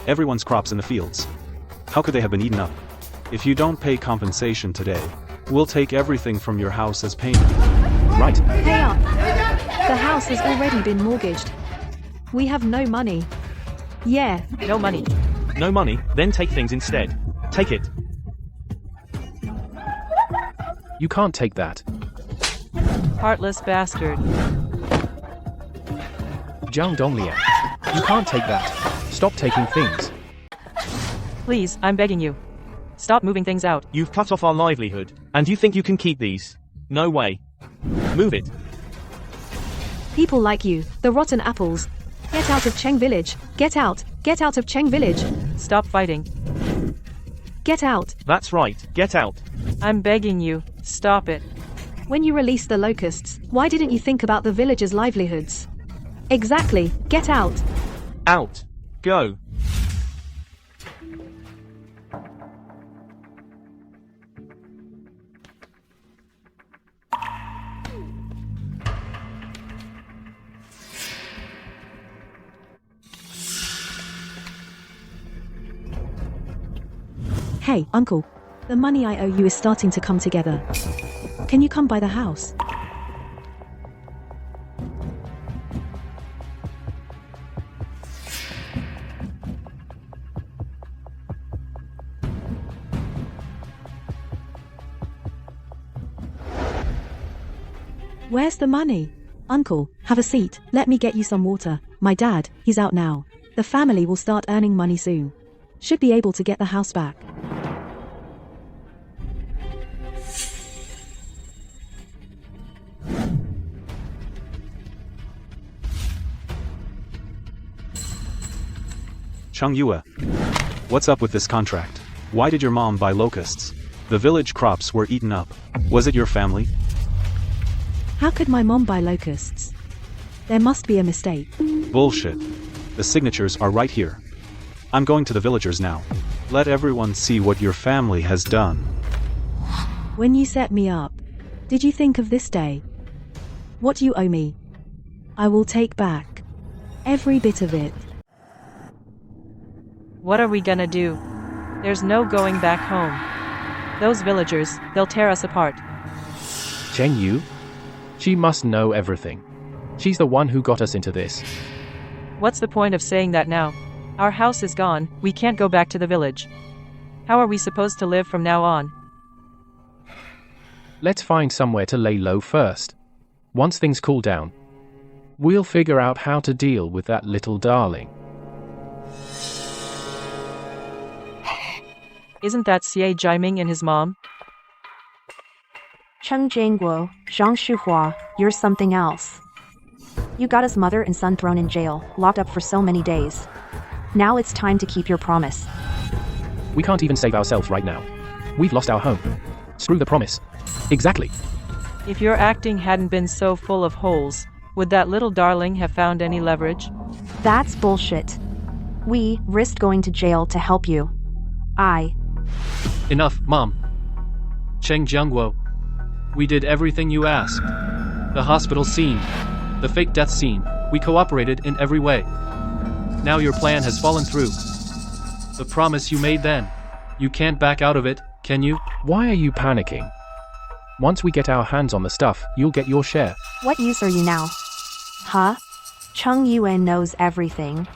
everyone's crops in the fields, how could they have been eaten up? If you don't pay compensation today, we'll take everything from your house as payment. Right. Pay up. The house has already been mortgaged. We have no money. Yeah. No money. No money, then take things instead. Take it. You can't take that. Heartless bastard. Zhang Dongliang. You can't take that. Stop taking things. Please, I'm begging you. Stop moving things out. You've cut off our livelihood, and you think you can keep these? No way. Move it. People like you, the rotten apples. Get out of Cheng Village. Get out. Get out of Cheng Village. Stop fighting. Get out. That's right, get out. I'm begging you. Stop it. When you released the locusts, why didn't you think about the villagers' livelihoods? Exactly. Get out. Out. Go. Hey, Uncle. The money I owe you is starting to come together. Can you come by the house? Where's the money? Uncle, have a seat. Let me get you some water. My dad, he's out now. The family will start earning money soon. Should be able to get the house back. Cheng Yue. What's up with this contract? Why did your mom buy locusts? The village crops were eaten up. Was it your family? How could my mom buy locusts? There must be a mistake. Bullshit. The signatures are right here. I'm going to the villagers now. Let everyone see what your family has done. When you set me up, did you think of this day? What you owe me, I will take back. Every bit of it. What are we gonna do? There's no going back home. Those villagers, they'll tear us apart. Cheng Yu? She must know everything. She's the one who got us into this. What's the point of saying that now? Our house is gone, we can't go back to the village. How are we supposed to live from now on? Let's find somewhere to lay low first. Once things cool down, we'll figure out how to deal with that little darling. Isn't that Xie Jiaming and his mom? Cheng Jianguo, Zhang Shuhua, you're something else. You got his mother and son thrown in jail, locked up for so many days. Now it's time to keep your promise. We can't even save ourselves right now. We've lost our home. Screw the promise. Exactly. If your acting hadn't been so full of holes, would that little darling have found any leverage? That's bullshit. We risked going to jail to help you. Enough, Mom. Cheng Jianguo. We did everything you asked. The hospital scene, the fake death scene, we cooperated in every way. Now your plan has fallen through. The promise you made then, you can't back out of it, can you? Why are you panicking? Once we get our hands on the stuff, you'll get your share. What use are you now? Huh? Cheng Yue knows everything.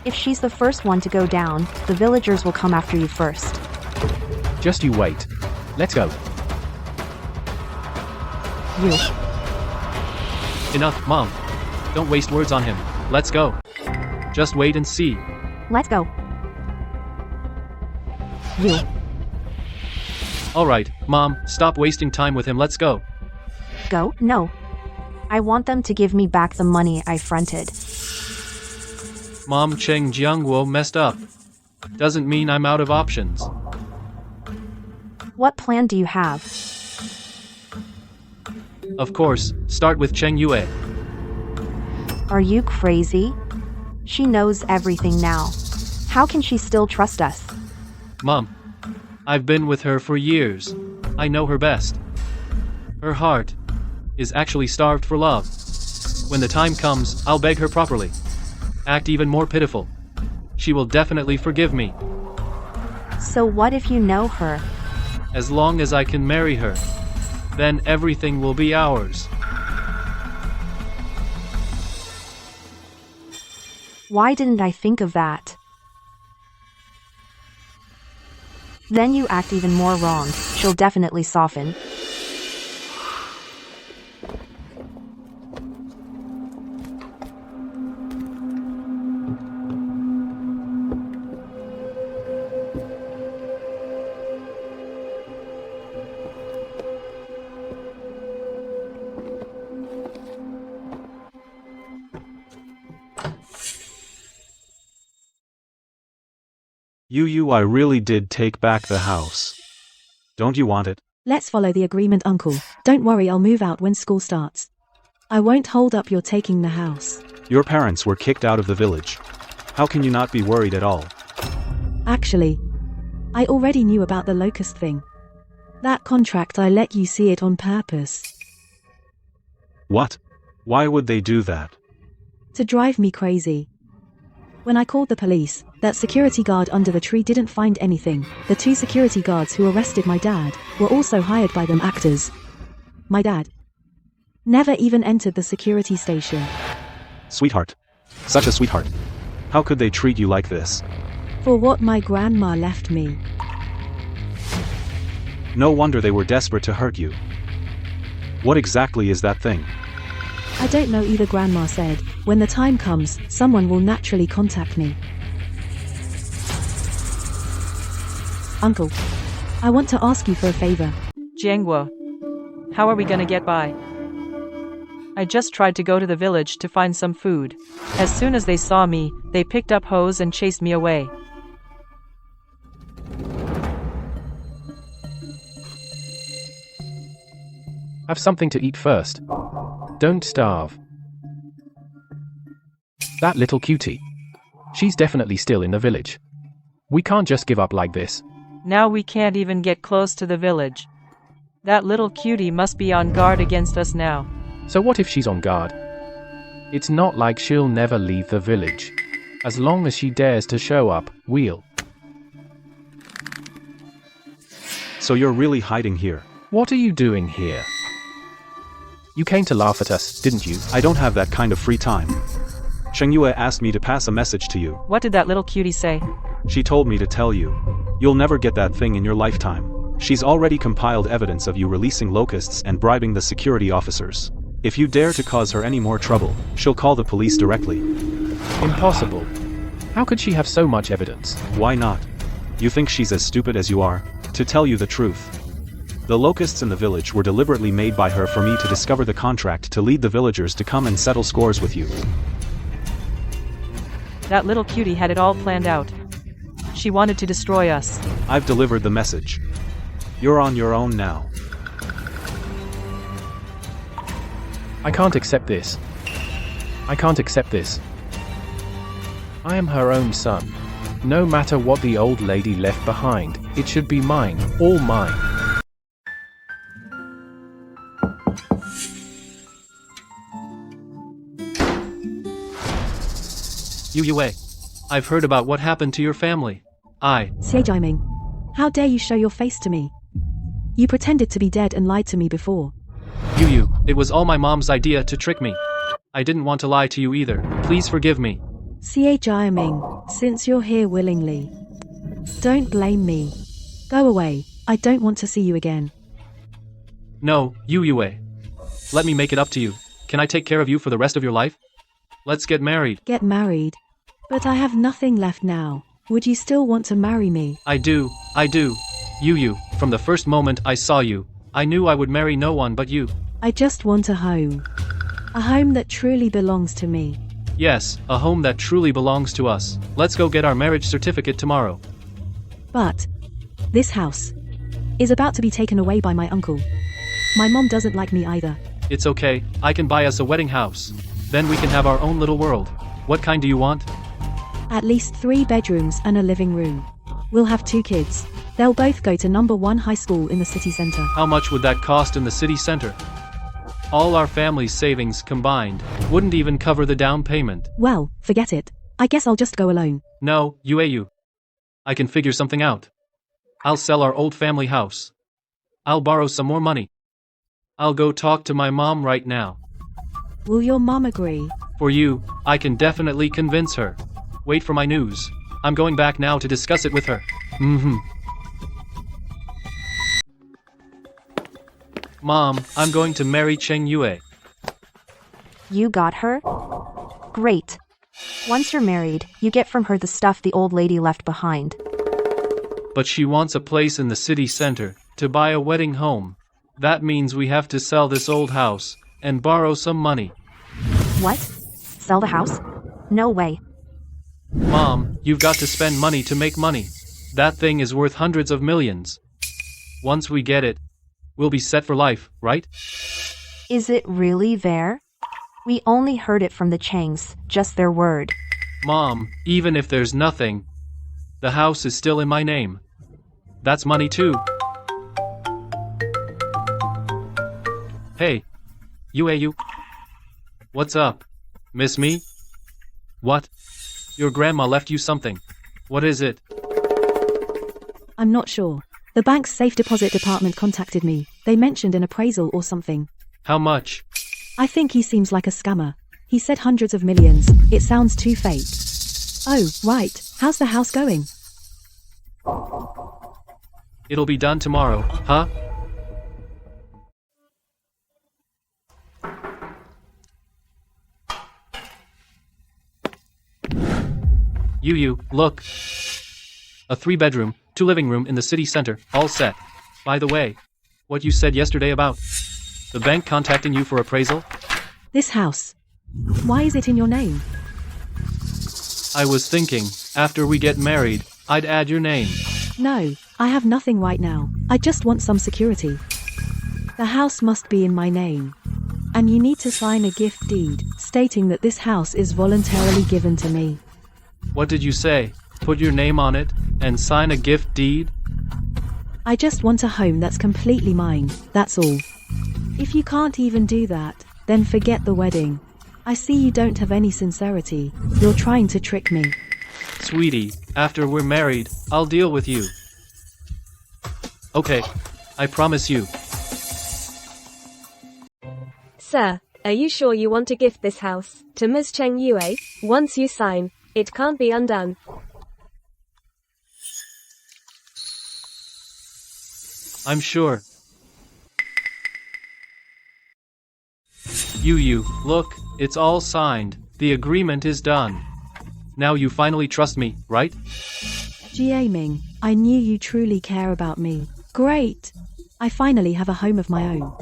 If she's the first one to go down, the villagers will come after you first. Just you wait. Let's go. You. Enough, Mom. Don't waste words on him. Let's go. Just wait and see. Let's go. You. Alright, Mom, stop wasting time with him. Let's go. Go? No. I want them to give me back the money I fronted. Mom, Cheng Jiangwo messed up. Doesn't mean I'm out of options. What plan do you have? Of course, start with Cheng Yue. Are you crazy? She knows everything now. How can she still trust us? Mom, I've been with her for years. I know her best. Her heart is actually starved for love. When the time comes, I'll beg her properly. Act even more pitiful. She will definitely forgive me. So what if you know her? As long as I can marry her, then everything will be ours. Why didn't I think of that? Then you act even more wrong. She'll definitely soften. I really did take back the house. Don't you want it? Let's follow the agreement, Uncle. Don't worry, I'll move out when school starts. I won't hold up your taking the house. Your parents were kicked out of the village. How can you not be worried at all? Actually, I already knew about the locust thing. That contract, I let you see it on purpose. What? Why would they do that? To drive me crazy. When I called the police, that security guard under the tree didn't find anything. The 2 security guards who arrested my dad were also hired by them actors. My dad never even entered the security station. Sweetheart. Such a sweetheart. How could they treat you like this? For what my grandma left me. No wonder they were desperate to hurt you. What exactly is that thing? I don't know either. Grandma said, when the time comes, someone will naturally contact me. Uncle, I want to ask you for a favor. Jiangwo, how are we gonna get by? I just tried to go to the village to find some food. As soon as they saw me, they picked up hoes and chased me away. Have something to eat first. Don't starve. That little cutie. She's definitely still in the village. We can't just give up like this. Now we can't even get close to the village. That little cutie must be on guard against us now. So what if she's on guard? It's not like she'll never leave the village. As long as she dares to show up, we'll. So you're really hiding here? What are you doing here? You came to laugh at us, didn't you? I don't have that kind of free time. Cheng Yue asked me to pass a message to you. What did that little cutie say? She told me to tell you. You'll never get that thing in your lifetime. She's already compiled evidence of you releasing locusts and bribing the security officers. If you dare to cause her any more trouble, she'll call the police directly. Impossible. How could she have so much evidence? Why not? You think she's as stupid as you are? To tell you the truth, the locusts in the village were deliberately made by her for me to discover the contract to lead the villagers to come and settle scores with you. That little cutie had it all planned out. She wanted to destroy us. I've delivered the message. You're on your own now. I can't accept this. I can't accept this. I am her own son. No matter what the old lady left behind, it should be mine, all mine. Yue, I've heard about what happened to your family. Xie Jiaming, how dare you show your face to me? You pretended to be dead and lied to me before. Yu, it was all my mom's idea to trick me. I didn't want to lie to you either. Please forgive me. Jiaming, since you're here willingly, don't blame me. Go away. I don't want to see you again. No, Yue. Let me make it up to you. Can I take care of you for the rest of your life? Let's get married. Get married? But I have nothing left now. Would you still want to marry me? I do. Yu, from the first moment I saw you, I knew I would marry no one but you. I just want a home. A home that truly belongs to me. Yes, a home that truly belongs to us. Let's go get our marriage certificate tomorrow. But this house is about to be taken away by my uncle. My mom doesn't like me either. It's okay, I can buy us a wedding house. Then we can have our own little world. What kind do you want? At least 3 bedrooms and a living room. We'll have 2 kids. They'll both go to number 1 high school in the city center. How much would that cost in the city center? All our family's savings combined wouldn't even cover the down payment. Well, forget it. I guess I'll just go alone. No, Yu. I can figure something out. I'll sell our old family house. I'll borrow some more money. I'll go talk to my mom right now. Will your mom agree? For you, I can definitely convince her. Wait for my news. I'm going back now to discuss it with her. Mom, I'm going to marry Cheng Yue. You got her? Great. Once you're married, you get from her the stuff the old lady left behind. But she wants a place in the city center to buy a wedding home. That means we have to sell this old house and borrow some money. What? Sell the house? No way. Mom, you've got to spend money to make money. That thing is worth hundreds of millions. Once we get it, we'll be set for life, right? Is it really there? We only heard it from the Changs, just their word. Mom, even if there's nothing, the house is still in my name. That's money too. Hey, Yu. What's up? Miss me? What? Your grandma left you something. What is it? I'm not sure. The bank's safe deposit department contacted me. They mentioned an appraisal or something. How much? I think he seems like a scammer. He said hundreds of millions. It sounds too fake. Oh, right. How's the house going? It'll be done tomorrow, huh? Yu, look. A 3-bedroom, 2 living room in the city center, all set. By the way, what you said yesterday about the bank contacting you for appraisal? This house. Why is it in your name? I was thinking, after we get married, I'd add your name. No, I have nothing right now. I just want some security. The house must be in my name. And you need to sign a gift deed, stating that this house is voluntarily given to me. What did you say? Put your name on it, and sign a gift deed? I just want a home that's completely mine, that's all. If you can't even do that, then forget the wedding. I see you don't have any sincerity. You're trying to trick me. Sweetie, after we're married, I'll deal with you. Okay, I promise you. Sir, are you sure you want to gift this house to Ms. Cheng Yue? Once you sign, it can't be undone. I'm sure. Yu, look, it's all signed. The agreement is done. Now you finally trust me, right? Jiaming, I knew you truly care about me. Great! I finally have a home of my own.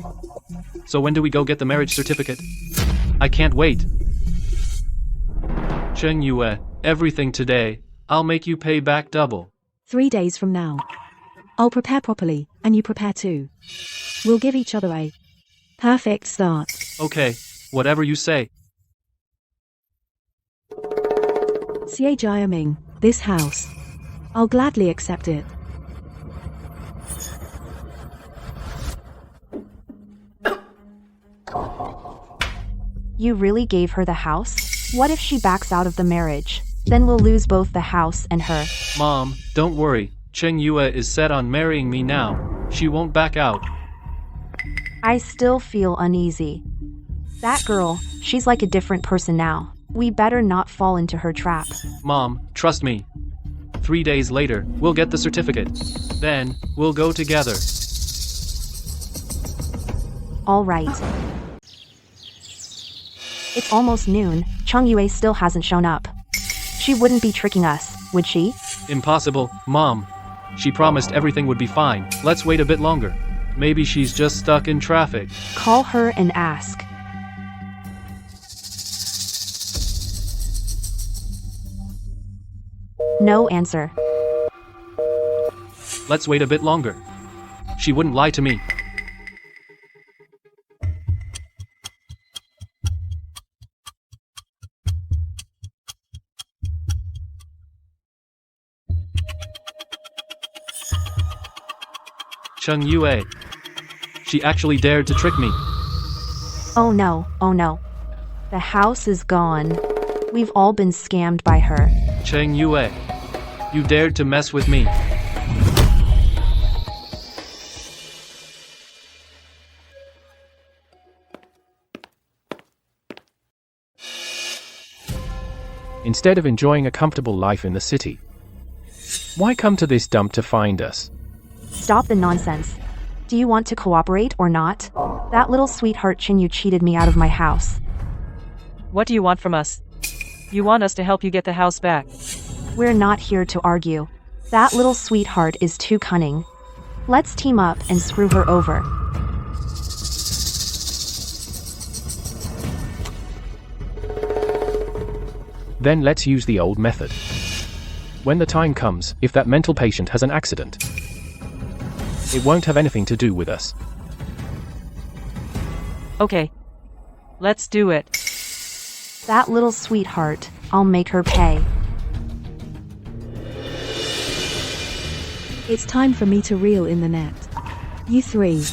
So when do we go get the marriage certificate? I can't wait. Cheng Yue, everything today. I'll make you pay back double. 3 days from now. I'll prepare properly, and you prepare too. We'll give each other a perfect start. Okay, whatever you say. Jiaming, this house. I'll gladly accept it. You really gave her the house? What if she backs out of the marriage? Then we'll lose both the house and her. Mom, don't worry. Cheng Yue is set on marrying me now. She won't back out. I still feel uneasy. That girl, she's like a different person now. We better not fall into her trap. Mom, trust me. 3 days later, we'll get the certificate. Then, we'll go together. All right. It's almost noon. Chung Yue still hasn't shown up. She wouldn't be tricking us, would she? Impossible, Mom. She promised everything would be fine. Let's wait a bit longer. Maybe she's just stuck in traffic. Call her and ask. No answer. Let's wait a bit longer. She wouldn't lie to me. Chung Yue. She actually dared to trick me. Oh no, oh no. The house is gone. We've all been scammed by her. Cheng Yue. You dared to mess with me. Instead of enjoying a comfortable life in the city, why come to this dump to find us? Stop the nonsense. Do you want to cooperate or not? That little sweetheart Chin Yu cheated me out of my house. What do you want from us? You want us to help you get the house back. We're not here to argue. That little sweetheart is too cunning. Let's team up and screw her over. Then let's use the old method. When the time comes, if that mental patient has an accident, it won't have anything to do with us. Okay. Let's do it. That little sweetheart, I'll make her pay. It's time for me to reel in the net. You three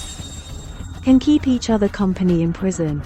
can keep each other company in prison.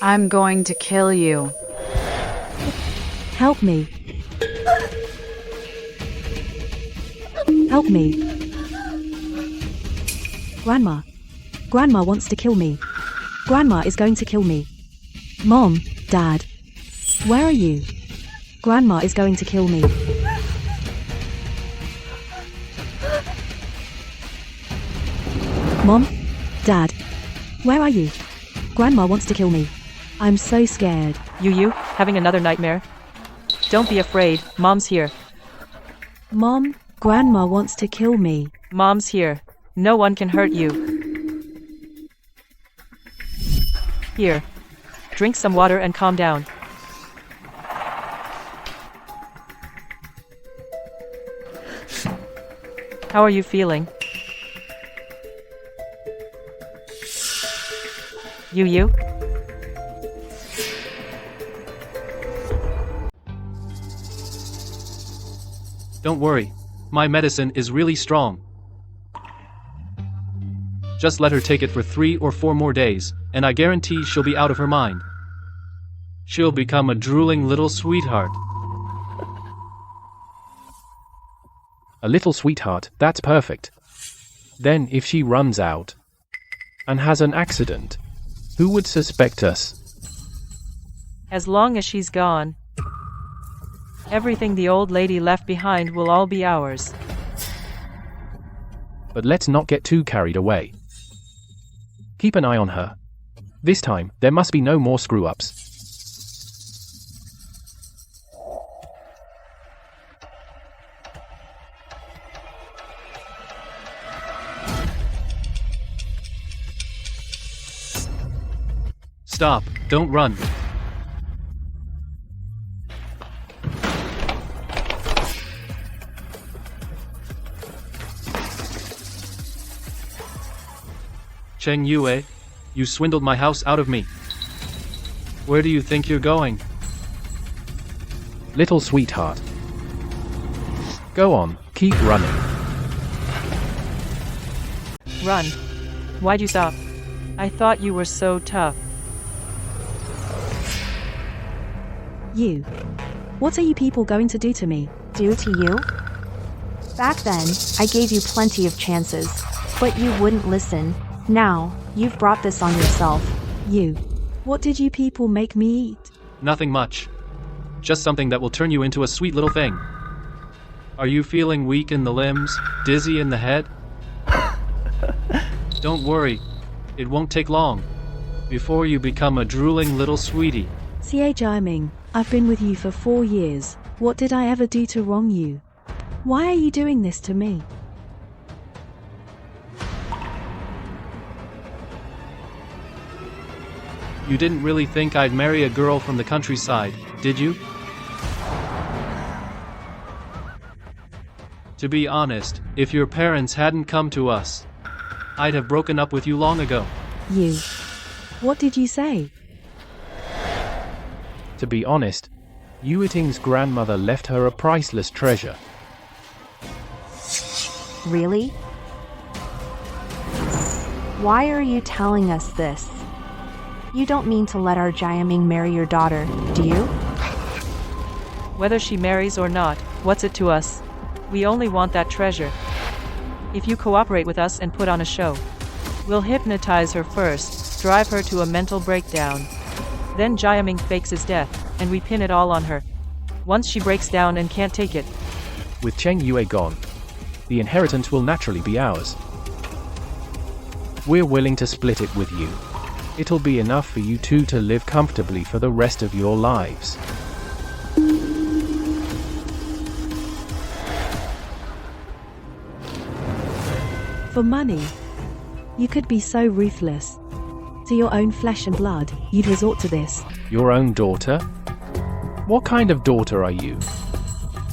I'm going to kill you. Help me. Help me. Grandma. Grandma wants to kill me. Grandma is going to kill me. Mom, Dad. Where are you? Grandma is going to kill me. Mom, Dad. Where are you? Grandma wants to kill me. I'm so scared. You, having another nightmare? Don't be afraid, Mom's here. Mom, Grandma wants to kill me. Mom's here. No one can hurt you. Here. Drink some water and calm down. How are you feeling? You? Don't worry. My medicine is really strong. Just let her take it for 3 or 4 more days, and I guarantee she'll be out of her mind. She'll become a drooling little sweetheart. A little sweetheart, that's perfect. Then if she runs out and has an accident, who would suspect us? As long as she's gone, everything the old lady left behind will all be ours. But let's not get too carried away. Keep an eye on her. This time, there must be no more screw-ups. Stop, don't run. Cheng Yue, you swindled my house out of me. Where do you think you're going? Little sweetheart. Go on, keep running. Run. Why'd you stop? I thought you were so tough. You. What are you people going to do to me? Do to you? Back then, I gave you plenty of chances, but you wouldn't listen. Now, you've brought this on yourself. You. What did you people make me eat? Nothing much. Just something that will turn you into a sweet little thing. Are you feeling weak in the limbs, dizzy in the head? Don't worry, it won't take long before you become a drooling little sweetie. C.A. Jiaming, I've been with you for 4 years. What did I ever do to wrong you? Why are you doing this to me? You didn't really think I'd marry a girl from the countryside, did you? To be honest, if your parents hadn't come to us, I'd have broken up with you long ago. You. What did you say? To be honest, Yueting's grandmother left her a priceless treasure. Really? Why are you telling us this? You don't mean to let our Jiaming marry your daughter, do you? Whether she marries or not, what's it to us? We only want that treasure. If you cooperate with us and put on a show, we'll hypnotize her first, drive her to a mental breakdown. Then Jiaming fakes his death, and we pin it all on her. Once she breaks down and can't take it. With Cheng Yue gone, the inheritance will naturally be ours. We're willing to split it with you. It'll be enough for you two to live comfortably for the rest of your lives. For money? You could be so ruthless. To your own flesh and blood, you'd resort to this. Your own daughter? What kind of daughter are you?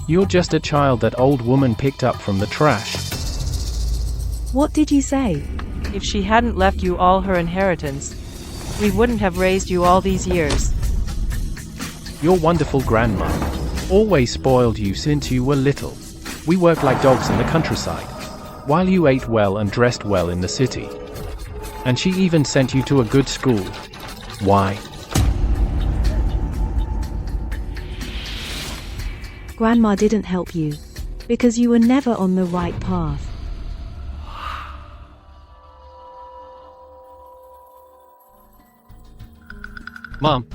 You're just a child that old woman picked up from the trash. What did you say? If she hadn't left you all her inheritance, we wouldn't have raised you all these years. Your wonderful grandma always spoiled you since you were little. We worked like dogs in the countryside, while you ate well and dressed well in the city. And she even sent you to a good school. Why? Grandma didn't help you, because you were never on the right path. Mom,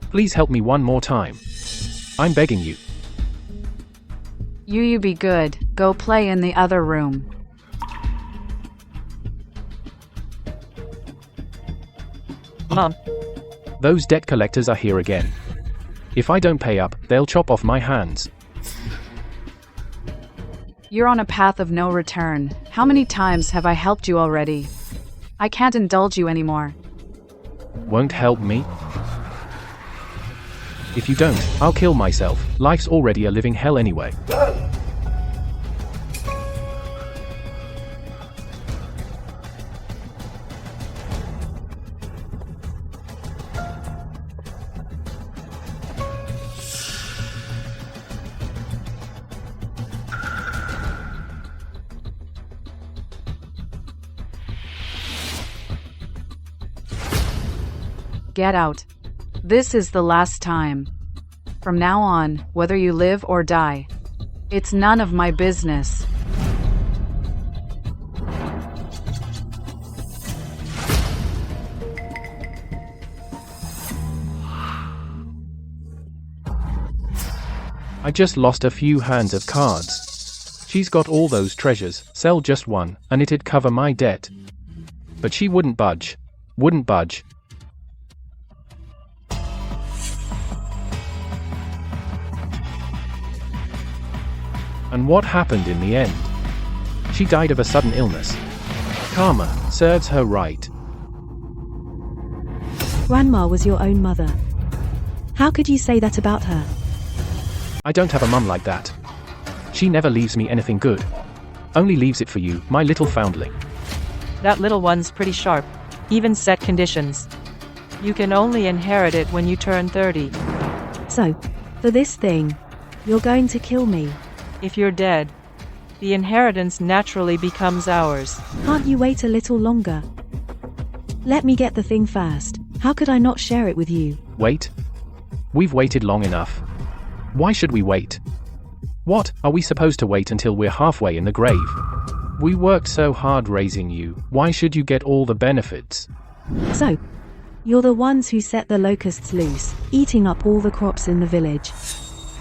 please help me one more time. I'm begging you. You be good, go play in the other room. Mom. Those debt collectors are here again. If I don't pay up, they'll chop off my hands. You're on a path of no return. How many times have I helped you already? I can't indulge you anymore. Won't help me? If you don't, I'll kill myself. Life's already a living hell anyway. Get out. This is the last time. From now on, whether you live or die, it's none of my business. I just lost a few hands of cards. She's got all those treasures, sell just one, and it'd cover my debt. But she wouldn't budge. Wouldn't budge. And what happened in the end? She died of a sudden illness. Karma serves her right. Grandma was your own mother. How could you say that about her? I don't have a mum like that. She never leaves me anything good. Only leaves it for you, my little foundling. That little one's pretty sharp. Even set conditions. You can only inherit it when you turn 30. So, for this thing, you're going to kill me. If you're dead, the inheritance naturally becomes ours. Can't you wait a little longer? Let me get the thing first. How could I not share it with you? Wait? We've waited long enough. Why should we wait? What, are we supposed to wait until we're halfway in the grave? We worked so hard raising you, why should you get all the benefits? So, you're the ones who set the locusts loose, eating up all the crops in the village.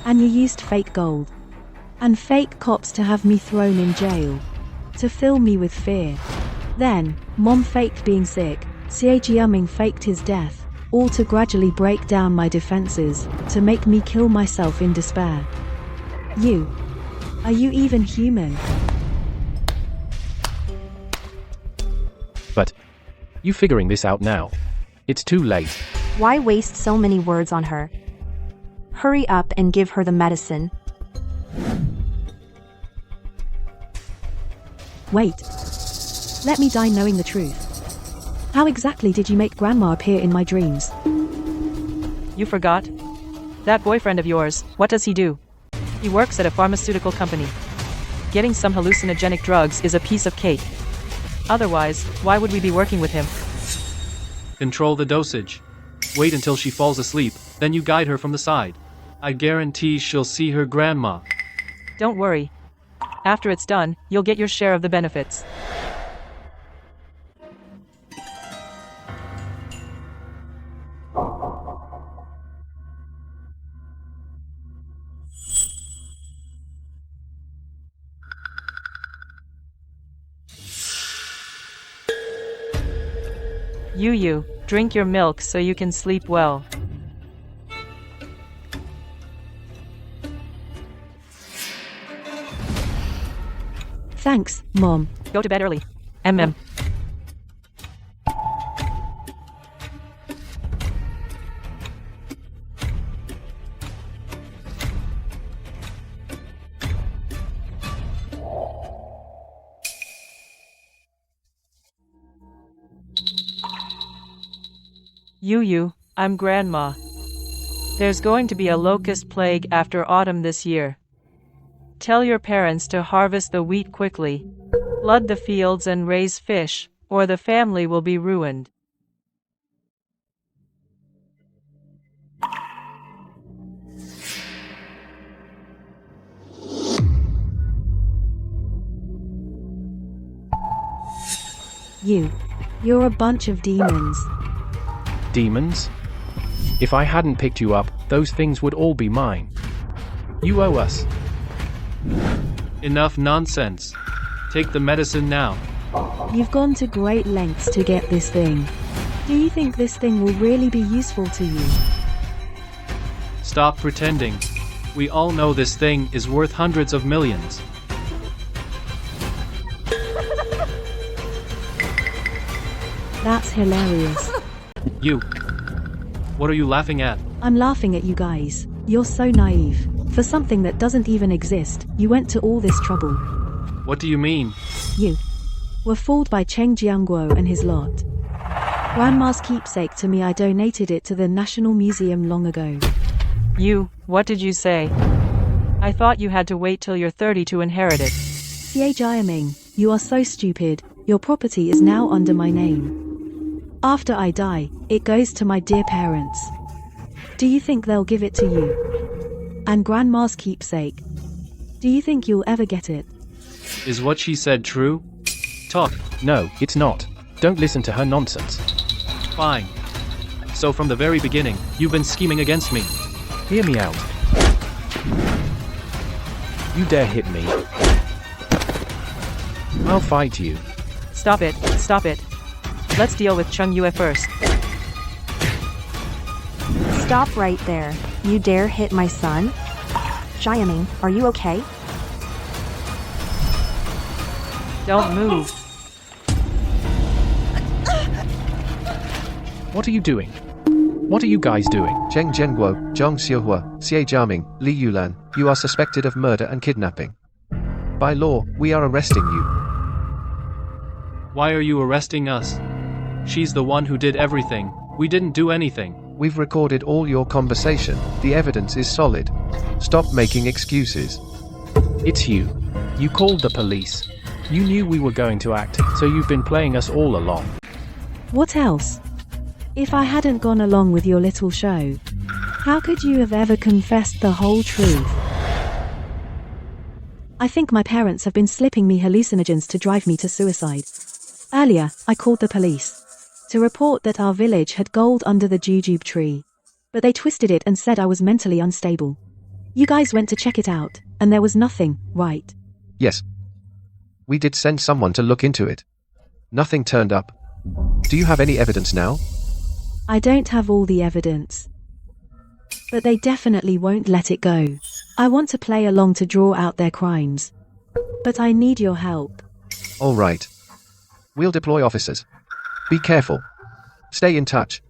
And you used fake gold. And fake cops to have me thrown in jail. To fill me with fear. Then, Mom faked being sick, Xiaojiaming faked his death, all to gradually break down my defenses, to make me kill myself in despair. Are you even human? But, you figuring this out now. It's too late. Why waste so many words on her? Hurry up and give her the medicine. Wait. Let me die knowing the truth. How exactly did you make Grandma appear in my dreams? You forgot? That boyfriend of yours, what does he do? He works at a pharmaceutical company. Getting some hallucinogenic drugs is a piece of cake. Otherwise, why would we be working with him? Control the dosage. Wait until she falls asleep, then you guide her from the side. I guarantee she'll see her grandma. Don't worry. After it's done, you'll get your share of the benefits. You, drink your milk so you can sleep well. Thanks, Mom. Go to bed early. MM. I'm Grandma. There's going to be a locust plague after autumn this year. Tell your parents to harvest the wheat quickly, flood the fields and raise fish, or the family will be ruined. You're a bunch of demons. Demons? If I hadn't picked you up, those things would all be mine. You owe us. Enough nonsense. Take the medicine now. You've gone to great lengths to get this thing. Do you think this thing will really be useful to you? Stop pretending. We all know this thing is worth hundreds of millions. That's hilarious. What are you laughing at? I'm laughing at you guys. You're so naive. For something that doesn't even exist, you went to all this trouble. What do you mean? You were fooled by Cheng Jianguo and his lot. Grandma's keepsake to me, I donated it to the National Museum long ago. What did you say? I thought you had to wait till you're 30 to inherit it. Xie Jiaming, you are so stupid. Your property is now under my name. After I die, it goes to my dear parents. Do you think they'll give it to you? And Grandma's keepsake. Do you think you'll ever get it? Is what she said true? Talk. No, it's not. Don't listen to her nonsense. Fine. So from the very beginning, you've been scheming against me. Hear me out. You dare hit me? I'll fight you. Stop it. Let's deal with Cheng Yue first. Stop right there. You dare hit my son? Jiaming, are you okay? Don't move. What are you doing? What are you guys doing? Cheng Jianguo, Zhang Xiuhua, Xie Jiaming, Li Yulan, you are suspected of murder and kidnapping. By law, we are arresting you. Why are you arresting us? She's the one who did everything. We didn't do anything. We've recorded all your conversation. The evidence is solid. Stop making excuses. It's you. You called the police. You knew we were going to act, so you've been playing us all along. What else? If I hadn't gone along with your little show, how could you have ever confessed the whole truth? I think my parents have been slipping me hallucinogens to drive me to suicide. Earlier, I called the police to report that our village had gold under the jujube tree, but they twisted it and said I was mentally unstable. You guys went to check it out, and there was nothing, right? Yes. We did send someone to look into it. Nothing turned up. Do you have any evidence now? I don't have all the evidence, but they definitely won't let it go. I want to play along to draw out their crimes, but I need your help. All right. We'll deploy officers. Be careful. Stay in touch.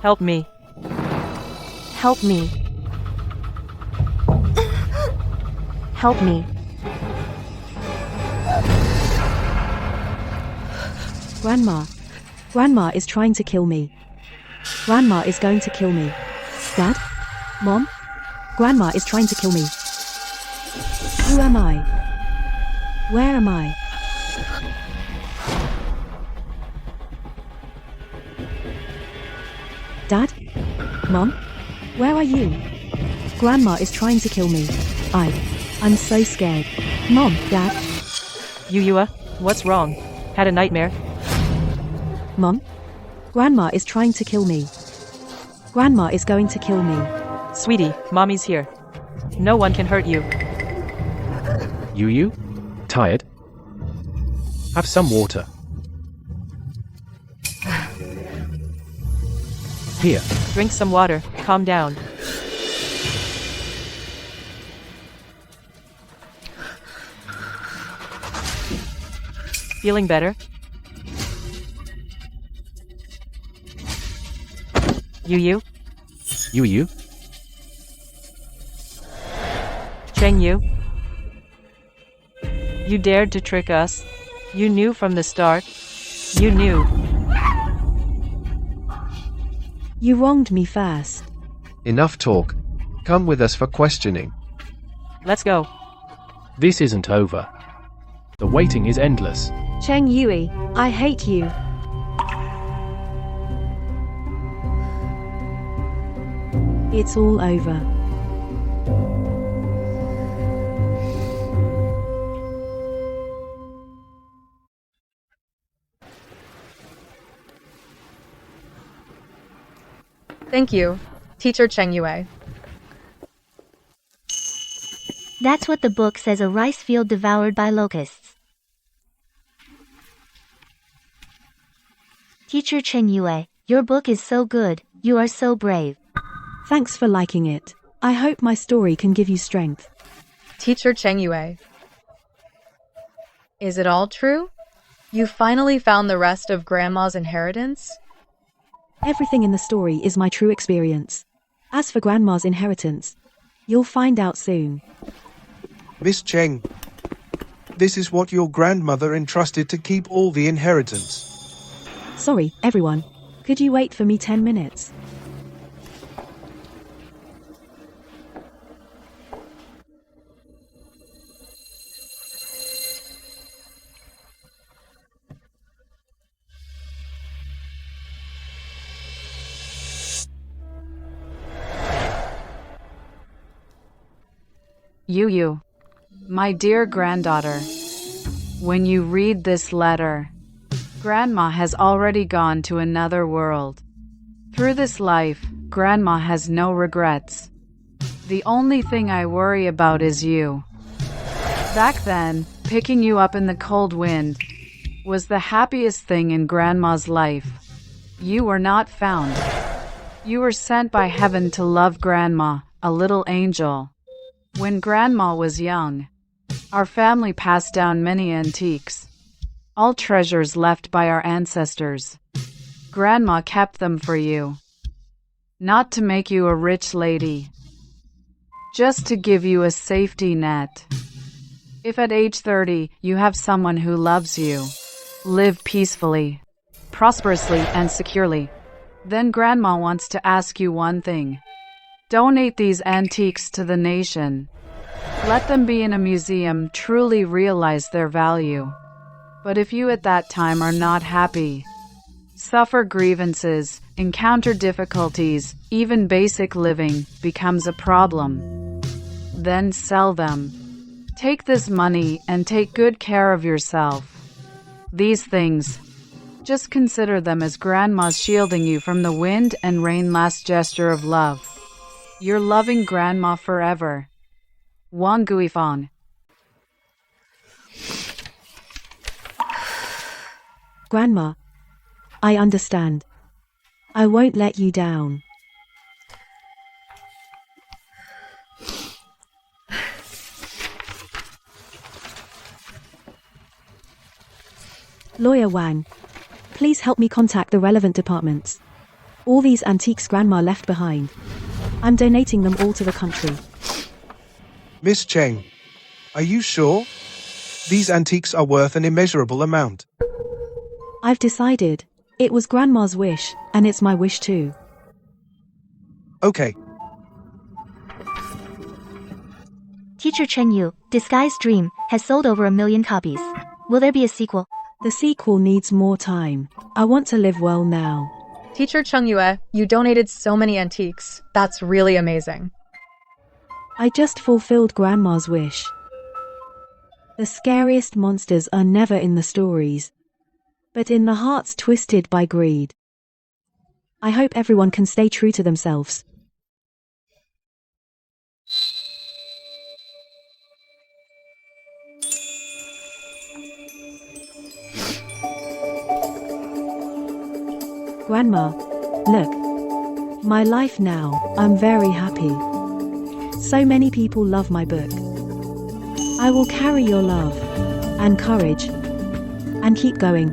Help me. Help me. Help me. Grandma. Grandma is trying to kill me. Grandma is going to kill me. Dad? Mom? Grandma is trying to kill me. Who am I? Where am I? Dad? Mom? Where are you? Grandma is trying to kill me. I'm so scared. Mom, Dad? Yuyua, what's wrong? Had a nightmare? Mom? Grandma is trying to kill me. Grandma is going to kill me. Sweetie, Mommy's here. No one can hurt you. You? Tired? Have some water. Here. Drink some water, calm down. Feeling better? You? You? Cheng Yu? You dared to trick us. You knew from the start. You knew. You wronged me first. Enough talk. Come with us for questioning. Let's go. This isn't over. The waiting is endless. Cheng Yui, I hate you. It's all over. Thank you, Teacher Cheng Yue. That's what the book says, a rice field devoured by locusts. Teacher Cheng Yue, your book is so good, you are so brave. Thanks for liking it. I hope my story can give you strength. Teacher Cheng Yue. Is it all true? You finally found the rest of Grandma's inheritance? Everything in the story is my true experience. As for Grandma's inheritance, You'll find out soon. Miss Cheng, this is what your grandmother entrusted to keep all the inheritance. Sorry, everyone. Could you wait for me 10 minutes? You, my dear granddaughter, when you read this letter, Grandma has already gone to another world. Through this life, Grandma has no regrets. The only thing I worry about is you. Back then, picking you up in the cold wind was the happiest thing in Grandma's life. You were not found. You were sent by heaven to love Grandma, a little angel. When Grandma was young, our family passed down many antiques, all treasures left by our ancestors. Grandma kept them for you, not to make you a rich lady, just to give you a safety net. If at age 30 you have someone who loves you, live peacefully, prosperously, and securely, then Grandma wants to ask you one thing. Donate these antiques to the nation. Let them be in a museum, truly realize their value. But if you at that time are not happy, suffer grievances, encounter difficulties, even basic living becomes a problem, then sell them. Take this money and take good care of yourself. These things, just consider them as Grandma's shielding you from the wind and rain, last gesture of love. Your loving Grandma forever. Wang Guifang. Grandma, I understand. I won't let you down. Lawyer Wang, please help me contact the relevant departments. All these antiques Grandma left behind, I'm donating them all to the country. Miss Cheng, are you sure? These antiques are worth an immeasurable amount. I've decided. It was Grandma's wish, and it's my wish too. Okay. Teacher Chen Yu, Disguised Dream, has sold over 1 million copies. Will there be a sequel? The sequel needs more time. I want to live well now. Teacher Cheng Yue, you donated so many antiques. That's really amazing. I just fulfilled Grandma's wish. The scariest monsters are never in the stories, but in the hearts twisted by greed. I hope everyone can stay true to themselves. Grandma, look. My life now, I'm very happy. So many people love my book. I will carry your love and courage and keep going.